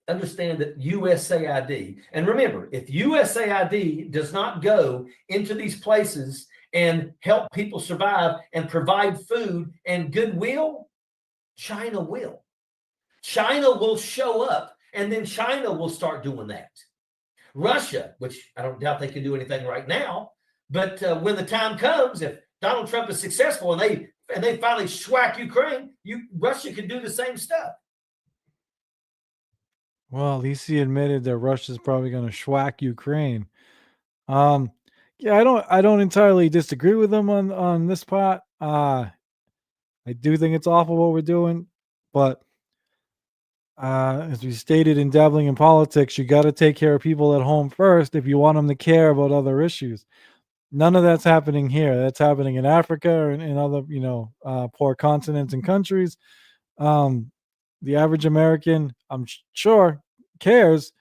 that USAID, and remember, if USAID does not go into these places and help people survive and provide food and goodwill, China will. China will show up, and then China will start doing that. Russia, which I don't doubt they can do anything right now, but when the time comes, if Donald Trump is successful and they finally schwack Ukraine, Russia can do the same stuff.
Well, at least he admitted that Russia's probably going to schwack Ukraine. Yeah, I don't entirely disagree with him on this part. I do think it's awful what we're doing, but as we stated in Dabbling in Politics, you got to take care of people at home first if you want them to care about other issues. None of that's happening here. That's happening in Africa and in other, poor continents and countries. The average American, I'm sure, cares,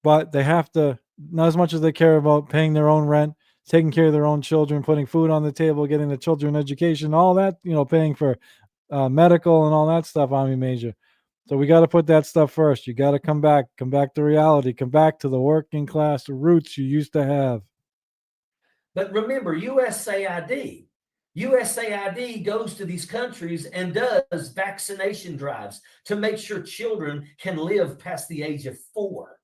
but they have to, not as much as they care about paying their own rent, taking care of their own children, putting food on the table, getting the children education, all that, paying for medical and all that stuff, Army Major. So we got to put that stuff first. You got to come back to reality, come back to the working class roots you used to have.
But remember, USAID goes to these countries and does vaccination drives to make sure children can live past the age of 4.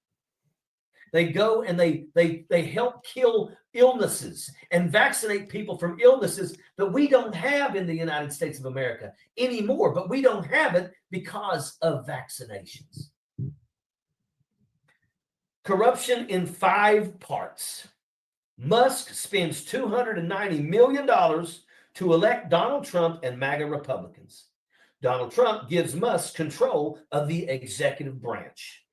They go and they help kill illnesses and vaccinate people from illnesses that we don't have in the United States of America anymore, but we don't have it because of vaccinations. Corruption in 5 parts. Musk spends $290 million to elect Donald Trump and MAGA Republicans. Donald Trump gives Musk control of the executive branch.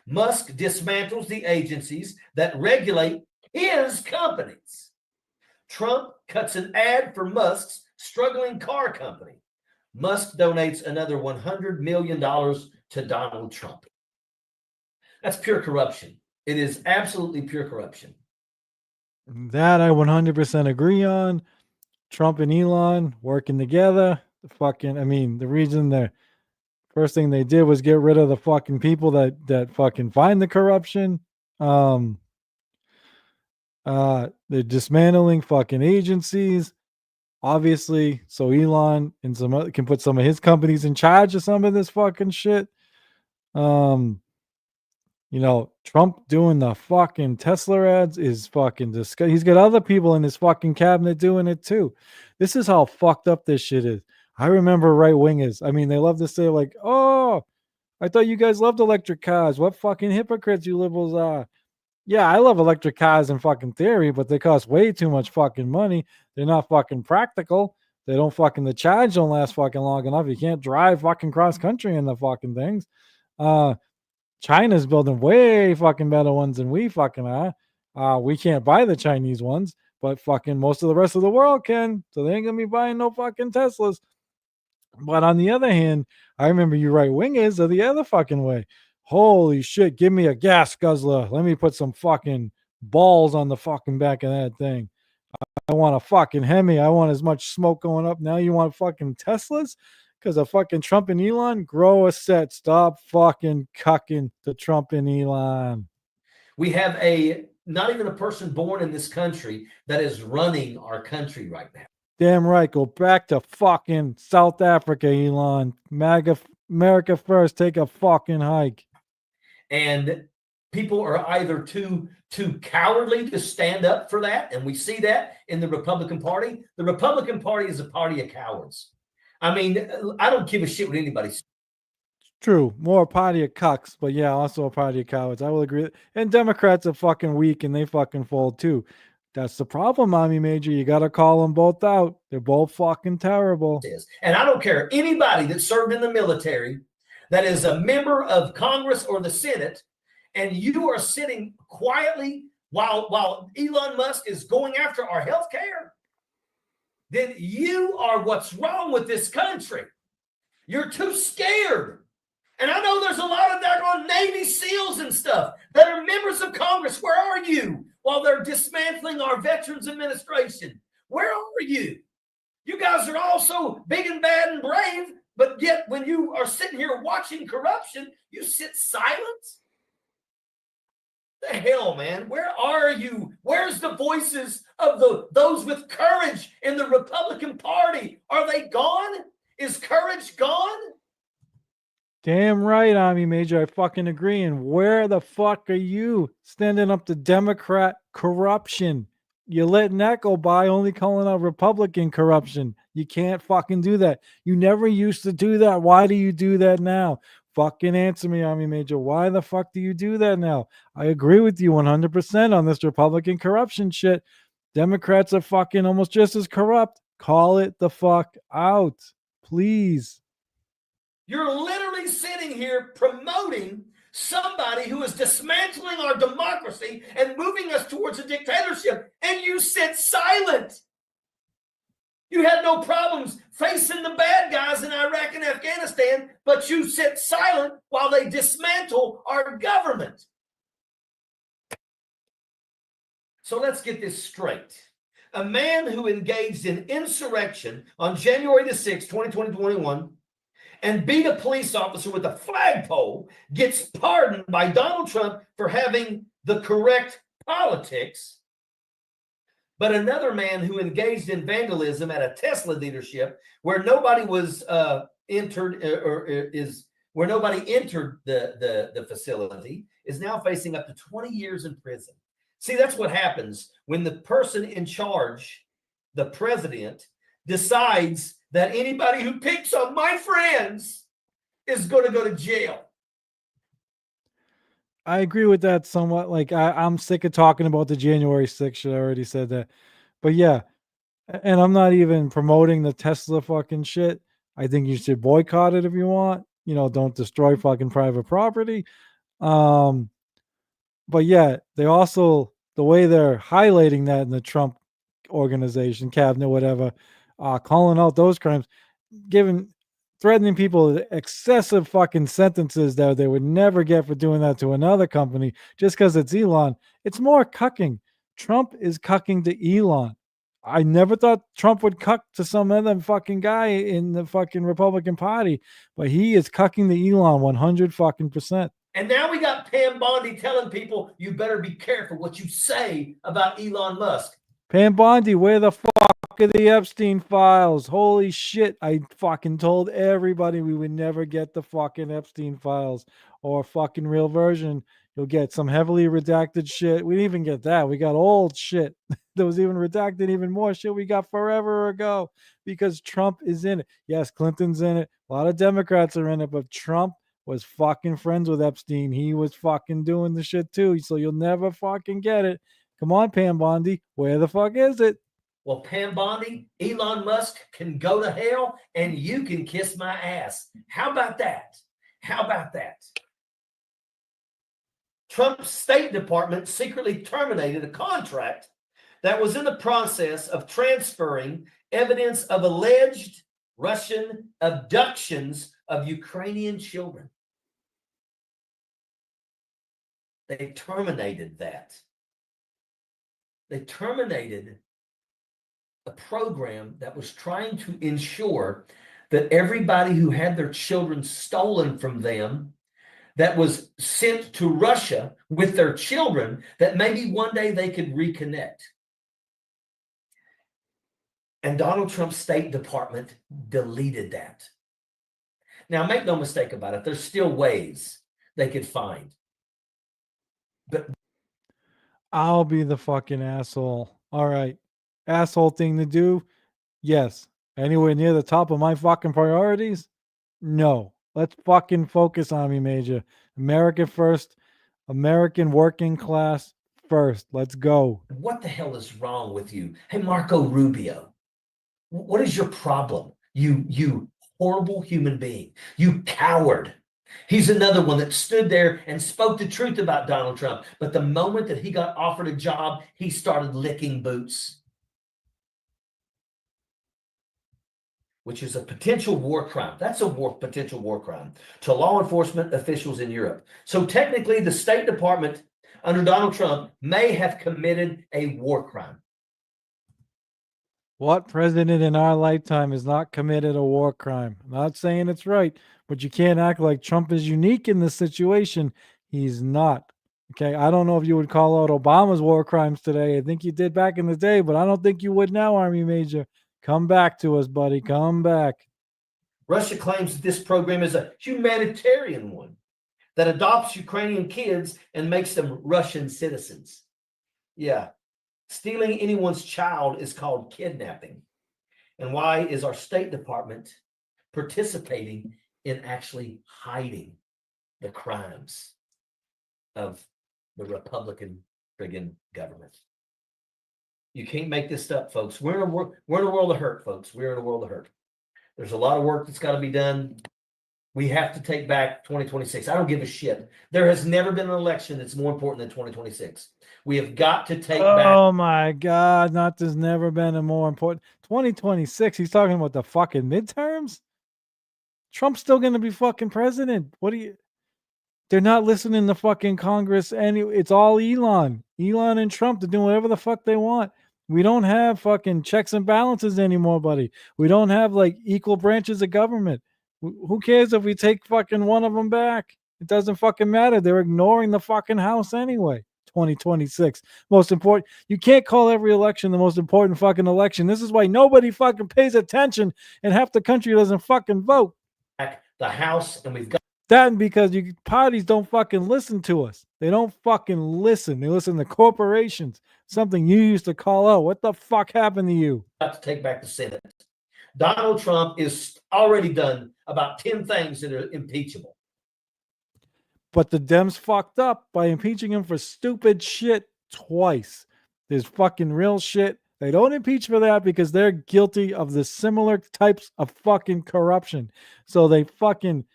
Musk dismantles the agencies that regulate his companies. Trump cuts an ad for Musk's struggling car company. Musk donates another $100 million to Donald Trump. That's pure corruption. It is absolutely pure corruption.
That I 100% agree on. Trump and Elon working together. The reason the first thing they did was get rid of the fucking people that fucking find the corruption. They're dismantling fucking agencies, obviously, so Elon and some other can put some of his companies in charge of some of this fucking shit. Trump doing the fucking Tesla ads is fucking disgusting. He's got other people in his fucking cabinet doing it too. This is how fucked up this shit is. I remember right-wingers. They love to say like, oh, I thought you guys loved electric cars. What fucking hypocrites you liberals are. Yeah, I love electric cars in fucking theory, but they cost way too much fucking money. They're not fucking practical. They don't fucking, the charge don't last fucking long enough. You can't drive fucking cross country in the fucking things. China's building way fucking better ones than we fucking are. We can't buy the Chinese ones, but fucking most of the rest of the world can. So they ain't gonna be buying no fucking Teslas. But on the other hand, I remember you right-wingers are the other fucking way. Holy shit, give me a gas guzzler. Let me put some fucking balls on the fucking back of that thing. I want a fucking Hemi. I want as much smoke going up. Now you want fucking Teslas? Because of fucking Trump and Elon? Grow a set. Stop fucking cucking to Trump and Elon.
We have not even a person born in this country that is running our country right now.
Damn right. Go back to fucking South Africa, Elon. America first. Take a fucking hike.
And people are either too cowardly to stand up for that, and we see that in the Republican Party. The Republican Party is a party of cowards. I mean, I don't give a shit what anybody says.
True, more a party of cucks, but yeah, also a party of cowards. I will agree. And Democrats are fucking weak, and they fucking fold too. That's the problem, Army Major. You got to call them both out. They're both fucking terrible.
And I don't care anybody that served in the military, that is a member of Congress or the Senate, and you are sitting quietly while Elon Musk is going after our health care, then you are what's wrong with this country. You're too scared. And I know there's a lot of daggone Navy SEALs and stuff that are members of Congress. Where are you while they're dismantling our Veterans Administration? Where are you? You guys are all so big and bad and brave, but yet when you are sitting here watching corruption, you sit silent? The hell, man? Where are you? Where's the voices of those with courage in the Republican Party? Are they gone? Is courage gone?
Damn right, Army Major. I fucking agree. And where the fuck are you standing up to Democrat corruption? You're letting that go by, only calling out Republican corruption. You can't fucking do that. You never used to do that. Why do you do that now? Fucking answer me, Army Major. Why the fuck do you do that now? I agree with you 100% on this Republican corruption shit. Democrats are fucking almost just as corrupt. Call it the fuck out, please.
You're literally sitting here promoting somebody who is dismantling our democracy and moving us towards a dictatorship, and you sit silent. You had no problems facing the bad guys in Iraq and Afghanistan, but you sit silent while they dismantle our government. So let's get this straight. A man who engaged in insurrection on January the 6th, 2021, and beat a police officer with a flagpole gets pardoned by Donald Trump for having the correct politics. But another man who engaged in vandalism at a Tesla dealership where nobody was entered where nobody entered the facility is now facing up to 20 years in prison. See, that's what happens when the person in charge, the president, decides that anybody who picks on my friends is going to go to jail.
I agree with that somewhat. Like, I'm sick of talking about the January 6th shit. I already said that. But yeah, and I'm not even promoting the Tesla fucking shit. I think you should boycott it if you want. You know, don't destroy fucking private property. But yeah, they also, the way they're highlighting that in the Trump organization, cabinet, whatever, calling out those crimes, threatening people with excessive fucking sentences that they would never get for doing that to another company just because it's Elon. It's more cucking. Trump is cucking to Elon. I never thought Trump would cuck to some other fucking guy in the fucking Republican Party, but he is cucking to Elon 100%.
And now we got Pam Bondi telling people you better be careful what you say about Elon Musk.
Pam Bondi, where the fuck are the Epstein files? Holy shit. I fucking told everybody we would never get the fucking Epstein files or fucking real version. You'll get some heavily redacted shit. We didn't even get that. We got old shit. There was even redacted even more shit we got forever ago because Trump is in it. Yes, Clinton's in it. A lot of Democrats are in it, but Trump was fucking friends with Epstein. He was fucking doing the shit too. So you'll never fucking get it. Come on, Pam Bondi. Where the fuck is it?
Well, Pam Bondi, Elon Musk can go to hell and you can kiss my ass. How about that? How about that? Trump's State Department secretly terminated a contract that was in the process of transferring evidence of alleged Russian abductions of Ukrainian children. They terminated that. They terminated a program that was trying to ensure that everybody who had their children stolen from them, that was sent to Russia with their children, that maybe one day they could reconnect. And Donald Trump's State Department deleted that. Now, make no mistake about it, there's still ways they could find. But
I'll be the fucking asshole. All right. Asshole thing to do? Yes. Anywhere near the top of my fucking priorities? No. Let's fucking focus on me, Major. America first. American working class first. Let's go.
what the hell is wrong with you? Hey, Marco Rubio, what is your problem? You horrible human being. You coward. He's another one that stood there and spoke the truth about Donald Trump. But the moment that he got offered a job, he started licking boots, which is a potential war crime. That's a potential war crime to law enforcement officials in Europe. So technically, the State Department under Donald Trump may have committed a war crime.
What president in our lifetime has not committed a war crime? I'm not saying it's right, but you can't act like Trump is unique in this situation. He's not. Okay, I don't know if you would call out Obama's war crimes today. I think you did back in the day, but I don't think you would now, Army Major. Come back to us, buddy. Come back.
Russia claims that this program is a humanitarian one that adopts Ukrainian kids and makes them Russian citizens. Yeah. Stealing anyone's child is called kidnapping. And why is our State Department participating in actually hiding the crimes of the Republican friggin' government? You can't make this up, folks. We're in a world of hurt, folks. We're in a world of hurt. There's a lot of work that's got to be done. We have to take back 2026. I don't give a shit. There has never been an election that's more important than 2026. We have got to take back.
Oh my God. Not there's never been a more important 2026. He's talking about the fucking midterms. Trump's still going to be fucking president. What do you? They're not listening to fucking Congress. It's all Elon and Trump. They're doing whatever the fuck they want. We don't have fucking checks and balances anymore, buddy. We don't have like equal branches of government. Who cares if we take fucking one of them back? It doesn't fucking matter. They're ignoring the fucking House anyway. 2026. Most important. You can't call every election the most important fucking election. This is why nobody fucking pays attention and half the country doesn't fucking vote.
The House, and we've got
that because you parties don't fucking listen to us. They don't fucking listen. They listen to corporations. Something you used to call out. What the fuck happened to you?
to take back the Senate. Donald Trump is already done about 10 things that are impeachable.
But the Dems fucked up by impeaching him for stupid shit twice. There's fucking real shit. They don't impeach for that because they're guilty of the similar types of fucking corruption. So they fucking,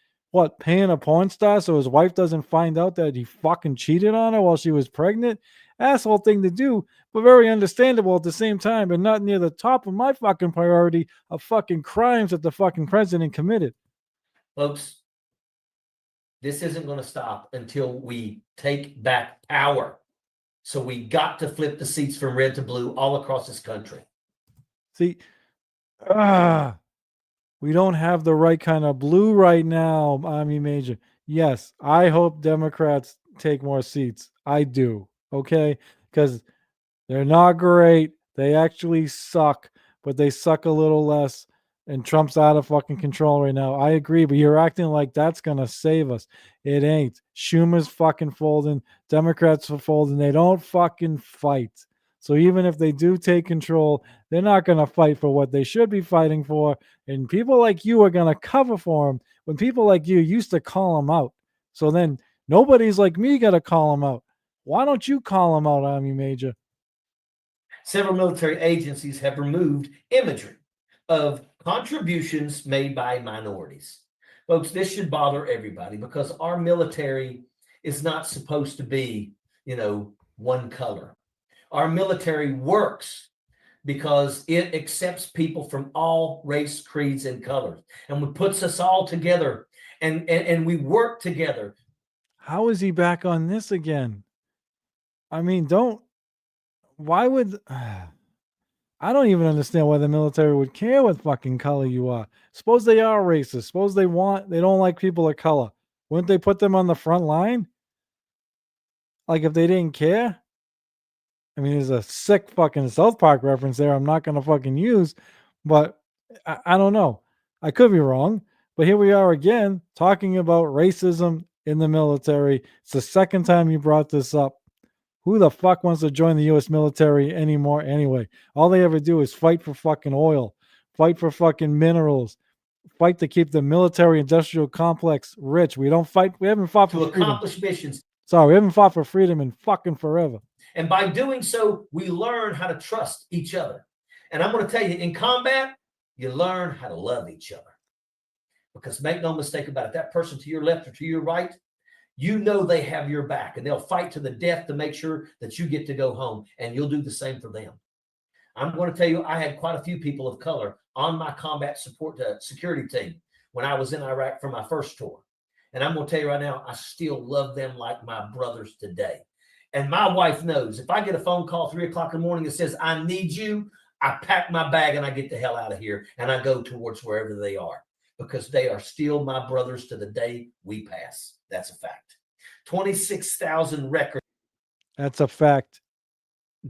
paying a porn star so his wife doesn't find out that he fucking cheated on her while she was pregnant? Asshole thing to do, but very understandable at the same time, and not near the top of my fucking priority of fucking crimes that the fucking president committed.
Folks, this isn't going to stop until we take back power. So we got to flip the seats from red to blue all across this country.
See, we don't have the right kind of blue right now, Army Major. Yes, I hope Democrats take more seats. I do. Okay? Because they're not great. They actually suck, but they suck a little less. And Trump's out of fucking control right now. I agree, but you're acting like that's going to save us. It ain't. Schumer's fucking folding. Democrats are folding. They don't fucking fight. So even if they do take control, they're not going to fight for what they should be fighting for. And people like you are going to cover for them when people like you used to call them out. So then nobody's like me got to call them out. Why don't you call them out, Army Major?
Several military agencies have removed imagery of contributions made by minorities. Folks, this should bother everybody because our military is not supposed to be, one color. Our military works because it accepts people from all race, creeds, and colors, and it puts us all together, and we work together.
How is he back on this again? I mean, why would I don't even understand why the military would care what fucking color you are. Suppose they are racist. Suppose they don't like people of color. Wouldn't they put them on the front line? Like if they didn't care? I mean, there's a sick fucking South Park reference there I'm not gonna fucking use, but I don't know. I could be wrong, but here we are again talking about racism in the military. It's the second time you brought this up. Who the fuck wants to join the U.S. military anymore anyway? All they ever do is fight for fucking oil, fight for fucking minerals, fight to keep the military industrial complex rich. We don't fight. We haven't fought for
To
freedom.
accomplish missions.
Sorry, we haven't fought for freedom in fucking forever.
And by doing so, we learn how to trust each other. And I'm going to tell you, in combat, you learn how to love each other. Because make no mistake about it, that person to your left or to your right, you know they have your back, and they'll fight to the death to make sure that you get to go home, and you'll do the same for them. I'm going to tell you, I had quite a few people of color on my combat support security team when I was in Iraq for my first tour. And I'm going to tell you right now, I still love them like my brothers today. And my wife knows if I get a phone call 3 o'clock in the morning that says, I need you, I pack my bag and I get the hell out of here and I go towards wherever they are, because they are still my brothers to the day we pass. That's a fact. 26,000 records.
That's a fact.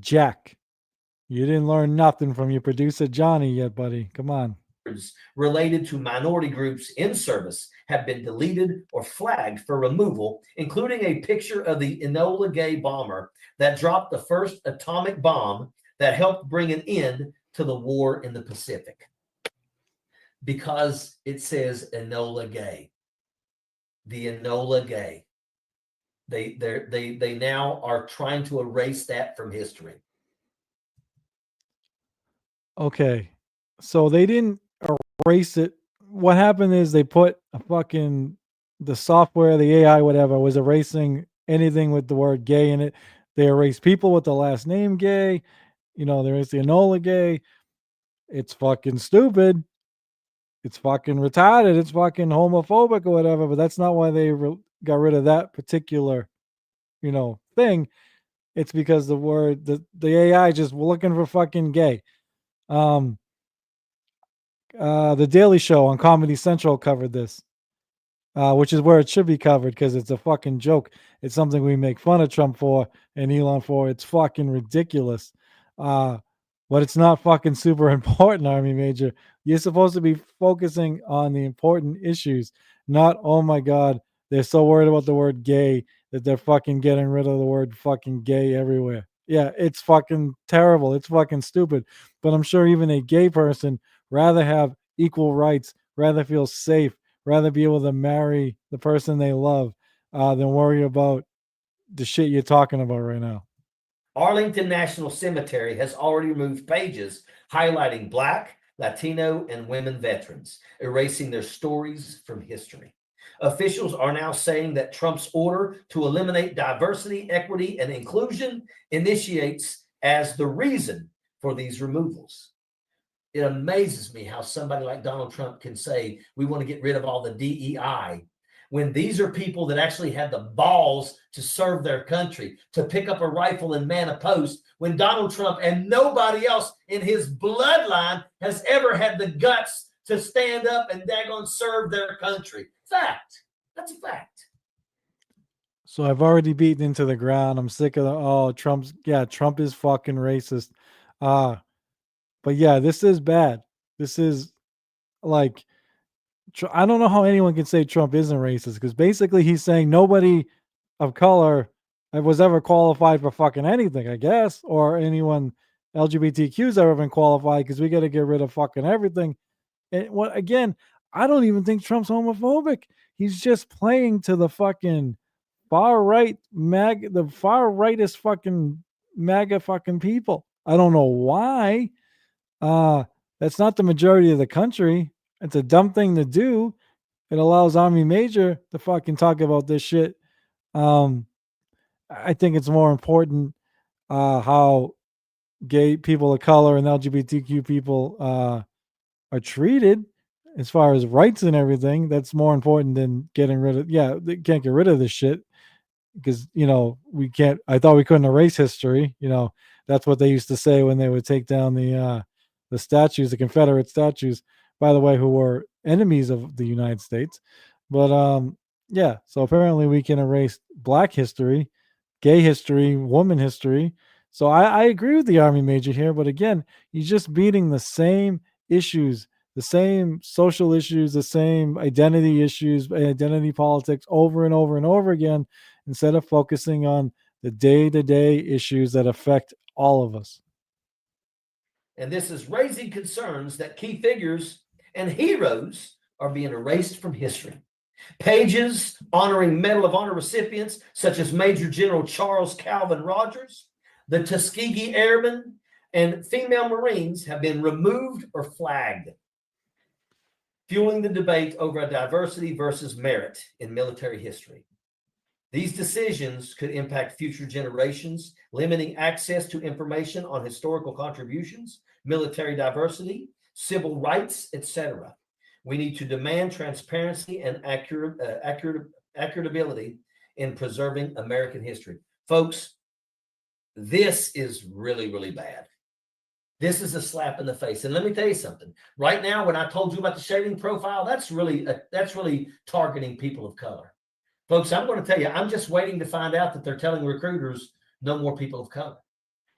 Jack, you didn't learn nothing from your producer Johnny yet, buddy. Come on.
Related to minority groups in service have been deleted or flagged for removal, including a picture of the Enola Gay bomber that dropped the first atomic bomb that helped bring an end to the war in the Pacific. Because it says Enola Gay. The Enola Gay. They now are trying to erase that from history.
Okay. So they didn't erase it. What happened is they put the software, the AI, whatever, was erasing anything with the word gay in it. They erased people with the last name gay. There is the Enola Gay. It's fucking stupid. It's fucking retarded. It's fucking homophobic or whatever, but that's not why they got rid of that particular, thing. It's because the AI just looking for fucking gay. The Daily Show on Comedy Central covered this, which is where it should be covered because it's a fucking joke. It's something we make fun of Trump for and Elon for. It's fucking ridiculous. But it's not fucking super important, Army Major. You're supposed to be focusing on the important issues, not, oh my God, they're so worried about the word gay that they're fucking getting rid of the word fucking gay everywhere. Yeah, it's fucking terrible. It's fucking stupid. But I'm sure even a gay person rather have equal rights, rather feel safe, rather be able to marry the person they love than worry about the shit you're talking about right now.
Arlington National Cemetery has already removed pages highlighting Black, Latino, and women veterans, erasing their stories from history. Officials are now saying that Trump's order to eliminate diversity, equity, and inclusion initiates as the reason for these removals. It amazes me how somebody like Donald Trump can say, we want to get rid of all the DEI, when these are people that actually had the balls to serve their country, to pick up a rifle and man a post, when Donald Trump and nobody else in his bloodline has ever had the guts to stand up and daggone serve their country. Fact. That's a fact.
So I've already beaten into the ground. I'm sick of Trump is fucking racist. But yeah, this is bad. This is like, I don't know how anyone can say Trump isn't racist, because basically he's saying nobody of color was ever qualified for fucking anything, I guess, or anyone LGBTQ's ever been qualified, because we got to get rid of fucking everything. And again, I don't even think Trump's homophobic. He's just playing to the fucking far right the far rightist fucking MAGA fucking people. I don't know why. That's not the majority of the country. It's a dumb thing to do. It allows Army Major to fucking talk about this shit. I think it's more important how gay people of color and LGBTQ people are treated as far as rights and everything. That's more important than getting rid of. Yeah, they can't get rid of this shit. because we can't. I thought we couldn't erase history. That's what they used to say when they would take down the statues, the Confederate statues, by the way, who were enemies of the United States. But yeah, so apparently we can erase Black history, gay history, woman history. So I agree with the Army Major here, but again, he's just beating the same issues, the same social issues, the same identity issues, identity politics over and over and over again, instead of focusing on the day-to-day issues that affect all of us.
And this is raising concerns that key figures and heroes are being erased from history. Pages honoring Medal of Honor recipients such as Major General Charles Calvin Rogers, the Tuskegee Airmen, and female Marines have been removed or flagged, fueling the debate over a diversity versus merit in military history. These decisions could impact future generations, limiting access to information on historical contributions, military diversity, civil rights, etc. We need to demand transparency and accountability in preserving American history. Folks, this is really, really bad. This is a slap in the face. And let me tell you something. Right now, when I told you about the shading profile, that's really targeting people of color. Folks, I'm going to tell you, I'm just waiting to find out that they're telling recruiters no more people of color.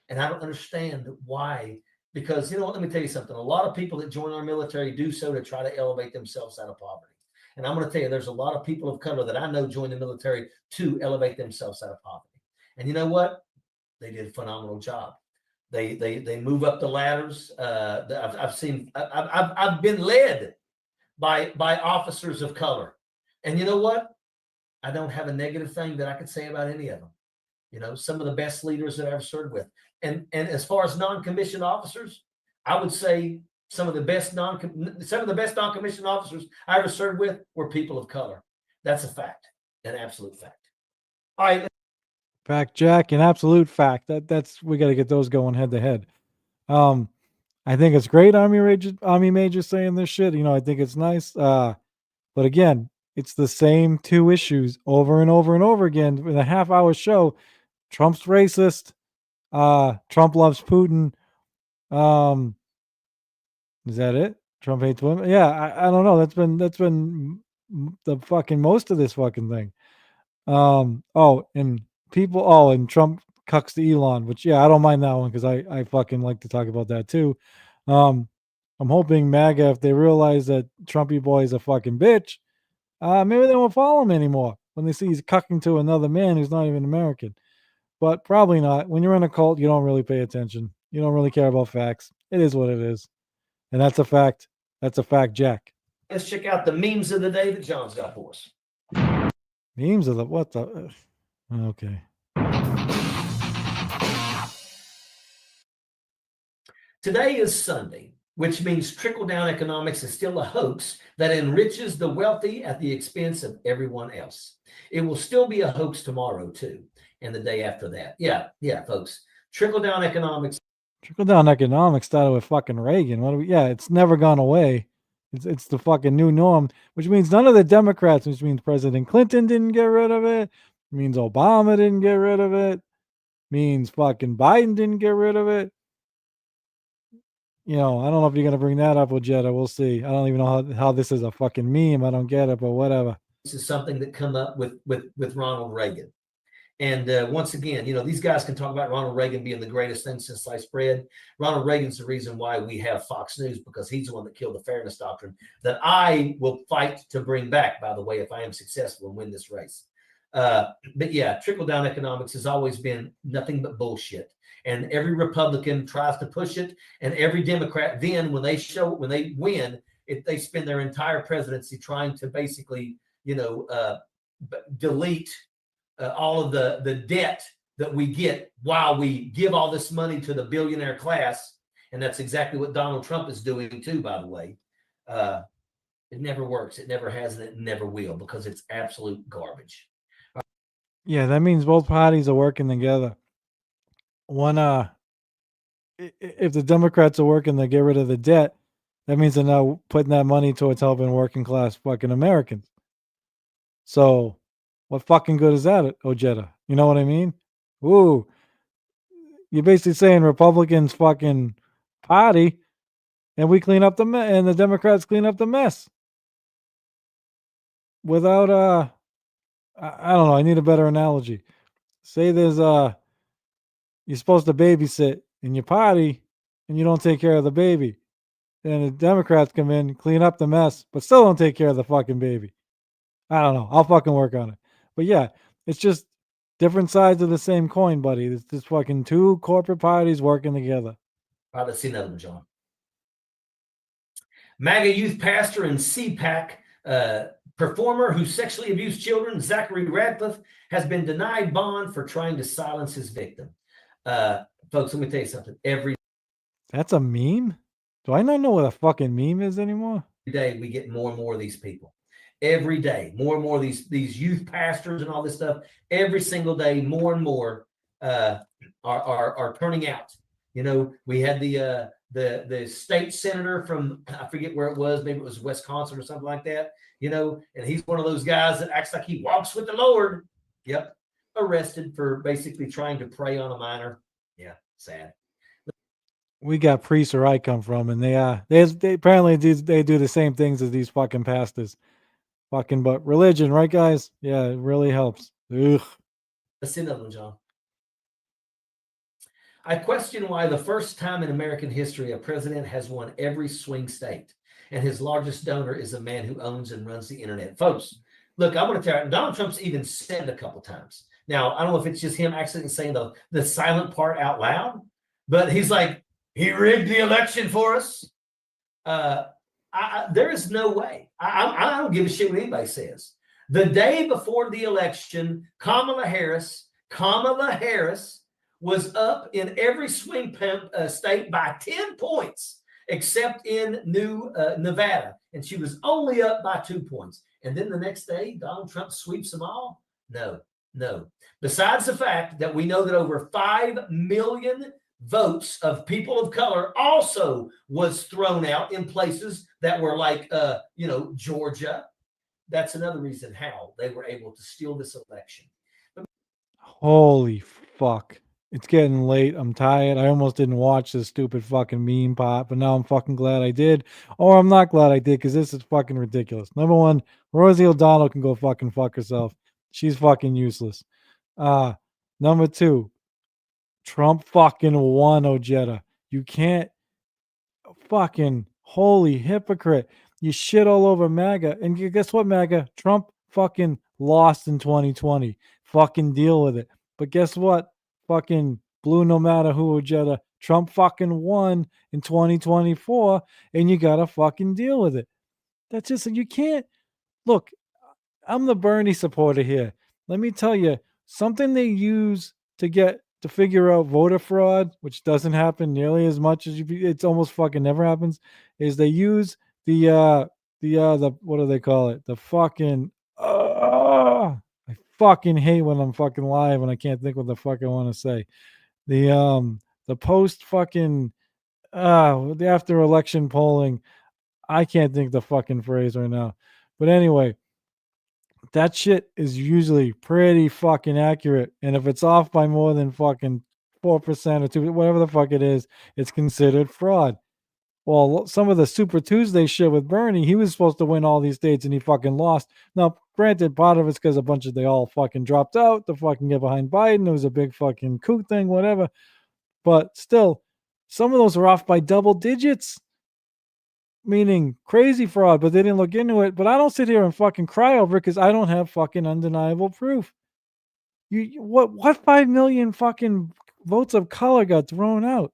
And I don't understand why. Because, let me tell you something. A lot of people that join our military do so to try to elevate themselves out of poverty. And I'm going to tell you, there's a lot of people of color that I know join the military to elevate themselves out of poverty. And you know what? They did a phenomenal job. They move up the ladders. I've been led by officers of color. And you know what? I don't have a negative thing that I could say about any of them. Some of the best leaders that I've ever served with. And as far as non-commissioned officers, I would say some of the best non-commissioned officers I ever served with were people of color. That's a fact, an absolute fact. All right.
Fact, Jack, an absolute fact. That's we got to get those going head to head. I think it's great Army Major saying this shit. I think it's nice. But again, it's the same two issues over and over and over again in a half-hour show. Trump's racist. Trump loves Putin. Is that it? Trump hates women. Yeah, I don't know. That's been the fucking most of this fucking thing. And Trump cucks to Elon, which I don't mind that one because I fucking like to talk about that too. I'm hoping MAGA, if they realize that Trumpy boy is a fucking bitch, maybe they won't follow him anymore when they see he's cucking to another man who's not even American. But probably not. When you're in a cult, you don't really pay attention. You don't really care about facts. It is what it is. And that's a fact. That's a fact, Jack.
Let's check out the memes of the day that John's got for us.
Memes of the what the? Okay.
Today is Sunday, which means trickle-down economics is still a hoax that enriches the wealthy at the expense of everyone else. It will still be a hoax tomorrow, too, and the day after that. Yeah, folks. Trickle-down economics.
Trickle-down economics started with fucking Reagan. It's never gone away. It's the fucking new norm, which means none of the Democrats, which means President Clinton didn't get rid of it, means Obama didn't get rid of it, means fucking Biden didn't get rid of it. I don't know if you're going to bring that up, Ojeda. We'll see. I don't even know how this is a fucking meme. I don't get it, but whatever.
This is something that come up with Ronald Reagan. And once again, these guys can talk about Ronald Reagan being the greatest thing since sliced bread. Ronald Reagan's the reason wwhy we have Fox News, because he's the one that killed the fairness doctrine that I will fight to bring back, by the way, if I am successful and win this race. But yeah, trickle-down economics has always been nothing but bullshit. And every Republican tries to push it, and every Democrat then, when they win, they spend their entire presidency trying to basically, delete all of the debt that we get while we give all this money to the billionaire class. And that's exactly what Donald Trump is doing too, by the way. It never works. It never has, and it never will, because it's absolute garbage.
Yeah, that means both parties are working together. If the Democrats are working to get rid of the debt, that means they're now putting that money towards helping working class fucking Americans. So What fucking good is that, Ojeda? You know what I mean? Ooh, you're basically saying Republicans fucking party, and we clean up the and the Democrats clean up the mess without I don't know. I need a better analogy. Say there's you're supposed to babysit in your party, and you don't take care of the baby. Then the Democrats come in, clean up the mess, but still don't take care of the fucking baby. I don't know. I'll fucking work on it. But yeah, it's just different sides of the same coin, buddy. It's just fucking two corporate parties working together.
All right, let's see another one, John. MAGA youth pastor and CPAC performer who sexually abused children, Zachary Radcliffe, has been denied bond for trying to silence his victim. Folks, let me tell you something. Every
That's a meme? Do I not know what a fucking meme is anymore?
day we get more and more of these people. Every day, more and more of these youth pastors and all this stuff. Every single day, more and more are turning out. You know, we had the state senator from, I forget where it was, maybe it was Wisconsin or something like that. You know, and he's one of those guys that acts like he walks with the Lord. Yep, arrested for basically trying to prey on a minor. Yeah, sad.
We got priests where I come from, and they apparently they do the same things as these fucking pastors. Fucking, but religion, right, guys? Yeah, it really helps. Ugh.
Let's see another one, John. I question why the first time in American history a president has won every swing state, and his largest donor is a man who owns and runs the internet. Folks, look, I'm going to tell you, Donald Trump's even said a couple times. Now, I don't know if it's just him accidentally saying the silent part out loud, but he's like, he rigged the election for us. There is no way. I don't give a shit what anybody says. The day before the election, Kamala Harris was up in every swing state by 10 points, except in Nevada. And she was only up by 2 points. And then the next day, Donald Trump sweeps them all? No. Besides the fact that we know that over 5 million votes of people of color also was thrown out in places that were like, Georgia. That's another reason how they were able to steal this election.
Holy fuck. It's getting late. I'm tired. I almost didn't watch this stupid fucking meme pop, but now I'm fucking glad I did. Or I'm not glad I did because this is fucking ridiculous. Number one, Rosie O'Donnell can go fucking fuck herself. She's fucking useless. Number two, Trump fucking won, Ojeda. You can't fucking holy hypocrite. You shit all over MAGA. And guess what, MAGA? Trump fucking lost in 2020. Fucking deal with it. But guess what? Fucking blue no matter who, Ojeda. Trump fucking won in 2024, and you gotta fucking deal with it. That's just, you can't. Look, I'm the Bernie supporter here. Let me tell you, something they use to figure out voter fraud, which doesn't happen nearly as much as it's almost fucking never happens, is they use the what do they call it? The fucking I fucking hate when I'm fucking live and I can't think what the fuck I want to say. The post fucking the after election polling. I can't think the fucking phrase right now. But anyway, that shit is usually pretty fucking accurate. And if it's off by more than fucking 4% or 2%, whatever the fuck it is, it's considered fraud. Well, some of the Super Tuesday shit with Bernie, he was supposed to win all these states and he fucking lost. Now, granted, part of it's because they all fucking dropped out to fucking get behind Biden. It was a big fucking coup thing, whatever. But still, some of those are off by double digits. Meaning crazy fraud, but they didn't look into it. But I don't sit here and fucking cry over it because I don't have fucking undeniable proof. What 5 million fucking votes of color got thrown out?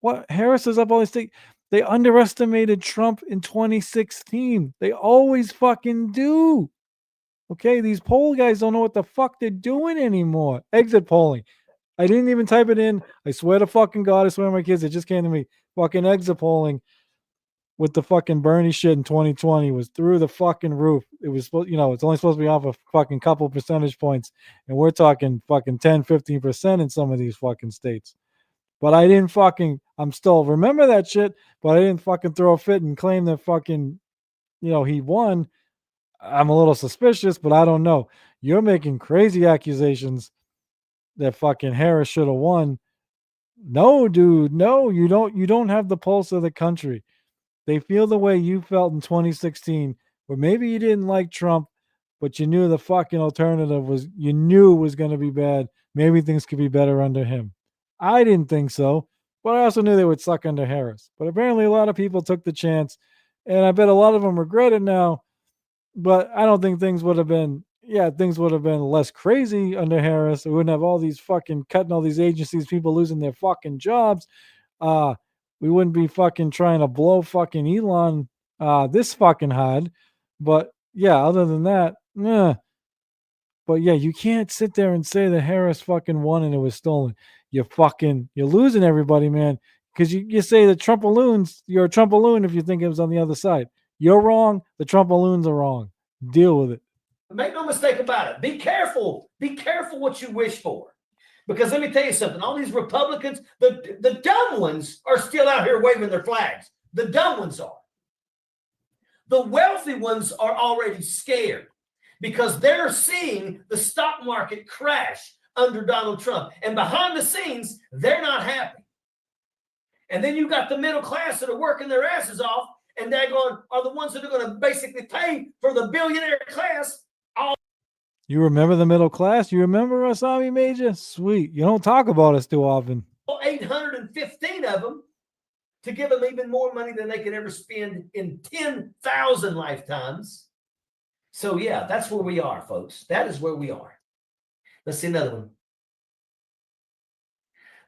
What Harris is up all these things. They underestimated Trump in 2016. They always fucking do. Okay, these poll guys don't know what the fuck they're doing anymore. Exit polling. I didn't even type it in. I swear to fucking God, I swear to my kids, it just came to me. Fucking exit polling with the fucking Bernie shit in 2020 was through the fucking roof. It was, it's only supposed to be off a fucking couple percentage points. And we're talking fucking 10, 15% in some of these fucking states. But I didn't I'm still remember that shit, but I didn't fucking throw a fit and claim that fucking, he won. I'm a little suspicious, but I don't know. You're making crazy accusations that fucking Harris should have won. No, dude, no, you don't have the pulse of the country. They feel the way you felt in 2016, where maybe you didn't like Trump, but you knew the fucking alternative was going to be bad. Maybe things could be better under him. I didn't think so, but I also knew they would suck under Harris. But apparently a lot of people took the chance, and I bet a lot of them regret it now. But I don't think things would have been less crazy under Harris. We wouldn't have all these fucking cutting all these agencies, people losing their fucking jobs. We wouldn't be fucking trying to blow fucking Elon this fucking hard. But yeah, other than that, But yeah, you can't sit there and say that Harris fucking won and it was stolen. You're losing everybody, man. Because you say the Trumpaloons, you're a Trumpaloon if you think it was on the other side. You're wrong. The Trumpaloons are wrong. Deal with it.
Make no mistake about it. Be careful. Be careful what you wish for. Because let me tell you something. All these Republicans, the dumb ones are still out here waving their flags. The dumb ones are. The wealthy ones are already scared because they're seeing the stock market crash under Donald Trump. And behind the scenes, they're not happy. And then you got the middle class that are working their asses off, and they're going are the ones that are going to basically pay for the billionaire class.
You remember the middle class? You remember us, Army Major? Sweet. You don't talk about us too often.
815 of them to give them even more money than they could ever spend in 10,000 lifetimes. So, yeah, that's where we are, folks. That is where we are. Let's see another one.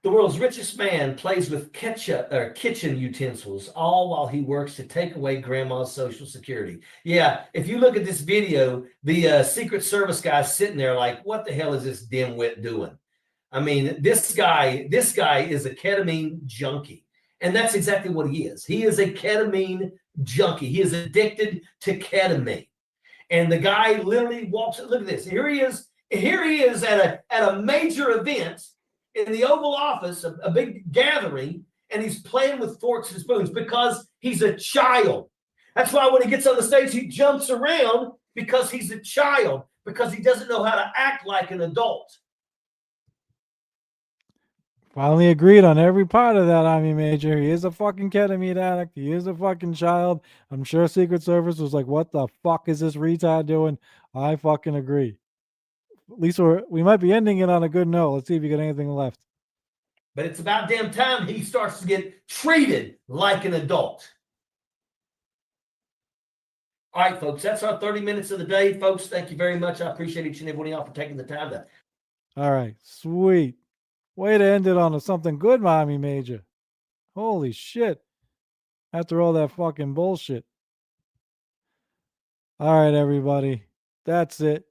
The world's richest man plays with kitchen utensils, all while he works to take away grandma's Social Security. Yeah, if you look at this video, the Secret Service guy's sitting there like, what the hell is this dimwit doing? I mean, this guy is a ketamine junkie. And that's exactly what he is. He is a ketamine junkie. He is addicted to ketamine. And the guy literally walks, look at this. Here he is at a major event in the Oval Office, a big gathering, and he's playing with forks and spoons because he's a child. That's why when he gets on the stage, he jumps around because he's a child, because he doesn't know how to act like an adult.
Finally agreed on every part of that, Army Major. He is a fucking ketamine addict. He is a fucking child. I'm sure Secret Service was like, what the fuck is this retard doing? I fucking agree. At least we might be ending it on a good note. Let's see if you got anything left.
But it's about damn time he starts to get treated like an adult. All right, folks, that's our 30 minutes of the day. Folks, thank you very much. I appreciate each and every one of y'all for taking the time to.
All right, sweet. Way to end it on something good, Army Major. Holy shit. After all that fucking bullshit. All right, everybody. That's it.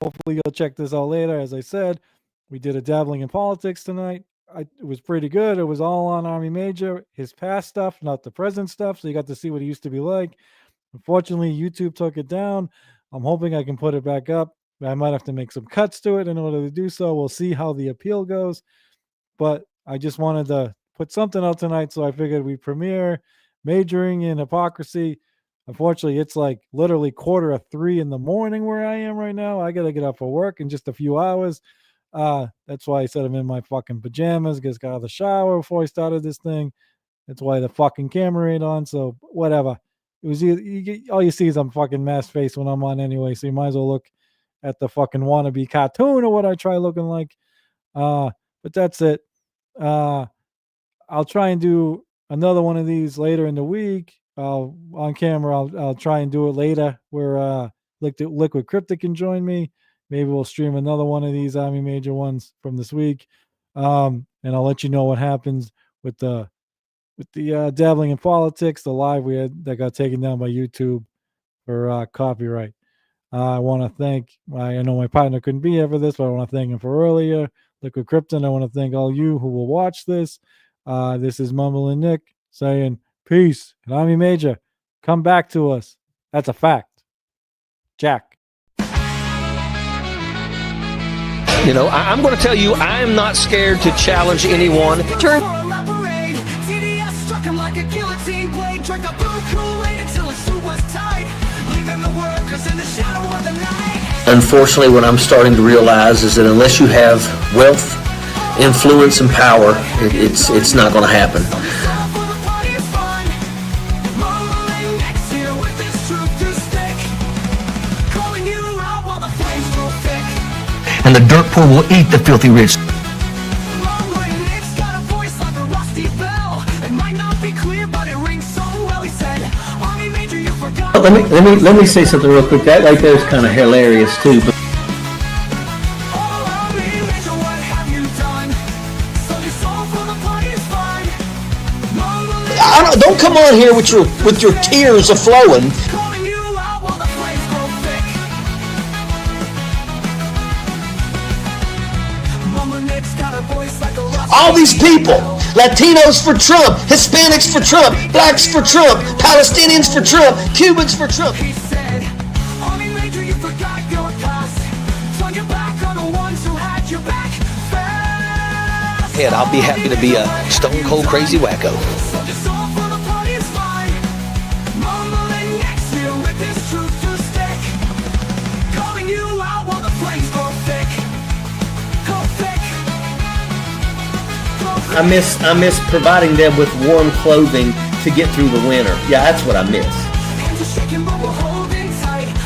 Hopefully you'll check this out later. As I said, we did a dabbling in politics tonight. It was pretty good. It was all on Army Major, his past stuff, not the present stuff. So you got to see what he used to be like. Unfortunately, YouTube took it down. I'm hoping I can put it back up. I might have to make some cuts to it in order to do so. We'll see how the appeal goes. But I just wanted to put something out tonight, so I figured we premiere Majoring in Hypocrisy. Unfortunately, it's like literally 2:45 in the morning where I am right now. I got to get up for work in just a few hours. That's why I said I'm in my fucking pajamas. Just got out of the shower before I started this thing. That's why the fucking camera ain't on. So whatever. It was all you see is I'm fucking mask face when I'm on anyway. So you might as well look at the fucking wannabe cartoon or what I try looking like. But that's it. I'll try and do another one of these later in the week. On camera, I'll try and do it later where Liquid Cryptic can join me. Maybe we'll stream another one of these Army Major ones from this week. And I'll let you know what happens with the dabbling in politics, the live we had that got taken down by YouTube for copyright. I want to thank, I know my partner couldn't be here for this, but I want to thank him for earlier. Liquid Krypton, I want to thank all you who will watch this. This is Mumbling Nick saying peace. And Army Major, come back to us. That's a fact. Jack.
You know, I'm going to tell you, I am not scared to challenge anyone.
Turn. Struck him like a guillotine blade. Drank a blue Kool-Aid until his suit was tight. Leaving the workers in the shadow of the night.
Unfortunately, what I'm starting to realize is that unless you have wealth, influence, and power, it's not going to happen.
And the dirt poor will eat the filthy rich.
Let me say something real quick. That right there is kind of hilarious too. But
don't come on here with your tears a flowing. All these people, Latinos for Trump, Hispanics for Trump, blacks for Trump, Palestinians for Trump, Cubans for Trump.
Head, I'll be happy to be a stone cold crazy wacko.
I miss providing them with warm clothing to get through the winter. Yeah, that's what I miss.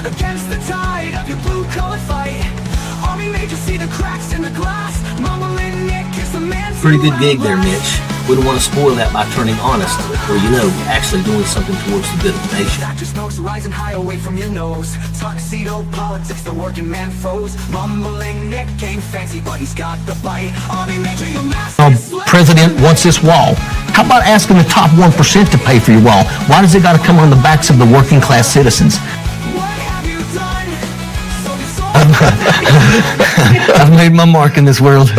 Against the tide of your blue-collar fight. Army major see the cracks in the glass. Mumbling Nick is the man.
Pretty good gig there, Mitch. Wouldn't want to spoil that by turning honest, or actually doing something towards the good of the nation.
Dr. Smokes rising high away from your nose. Tuxedo politics, the working man froze. Mumbling Nick ain't fancy, but he's got the bite. Army major, your mask.
President wants this wall. How about asking the top 1% to pay for your wall? Why does it got to come on the backs of the working class citizens? I've made my mark in this world.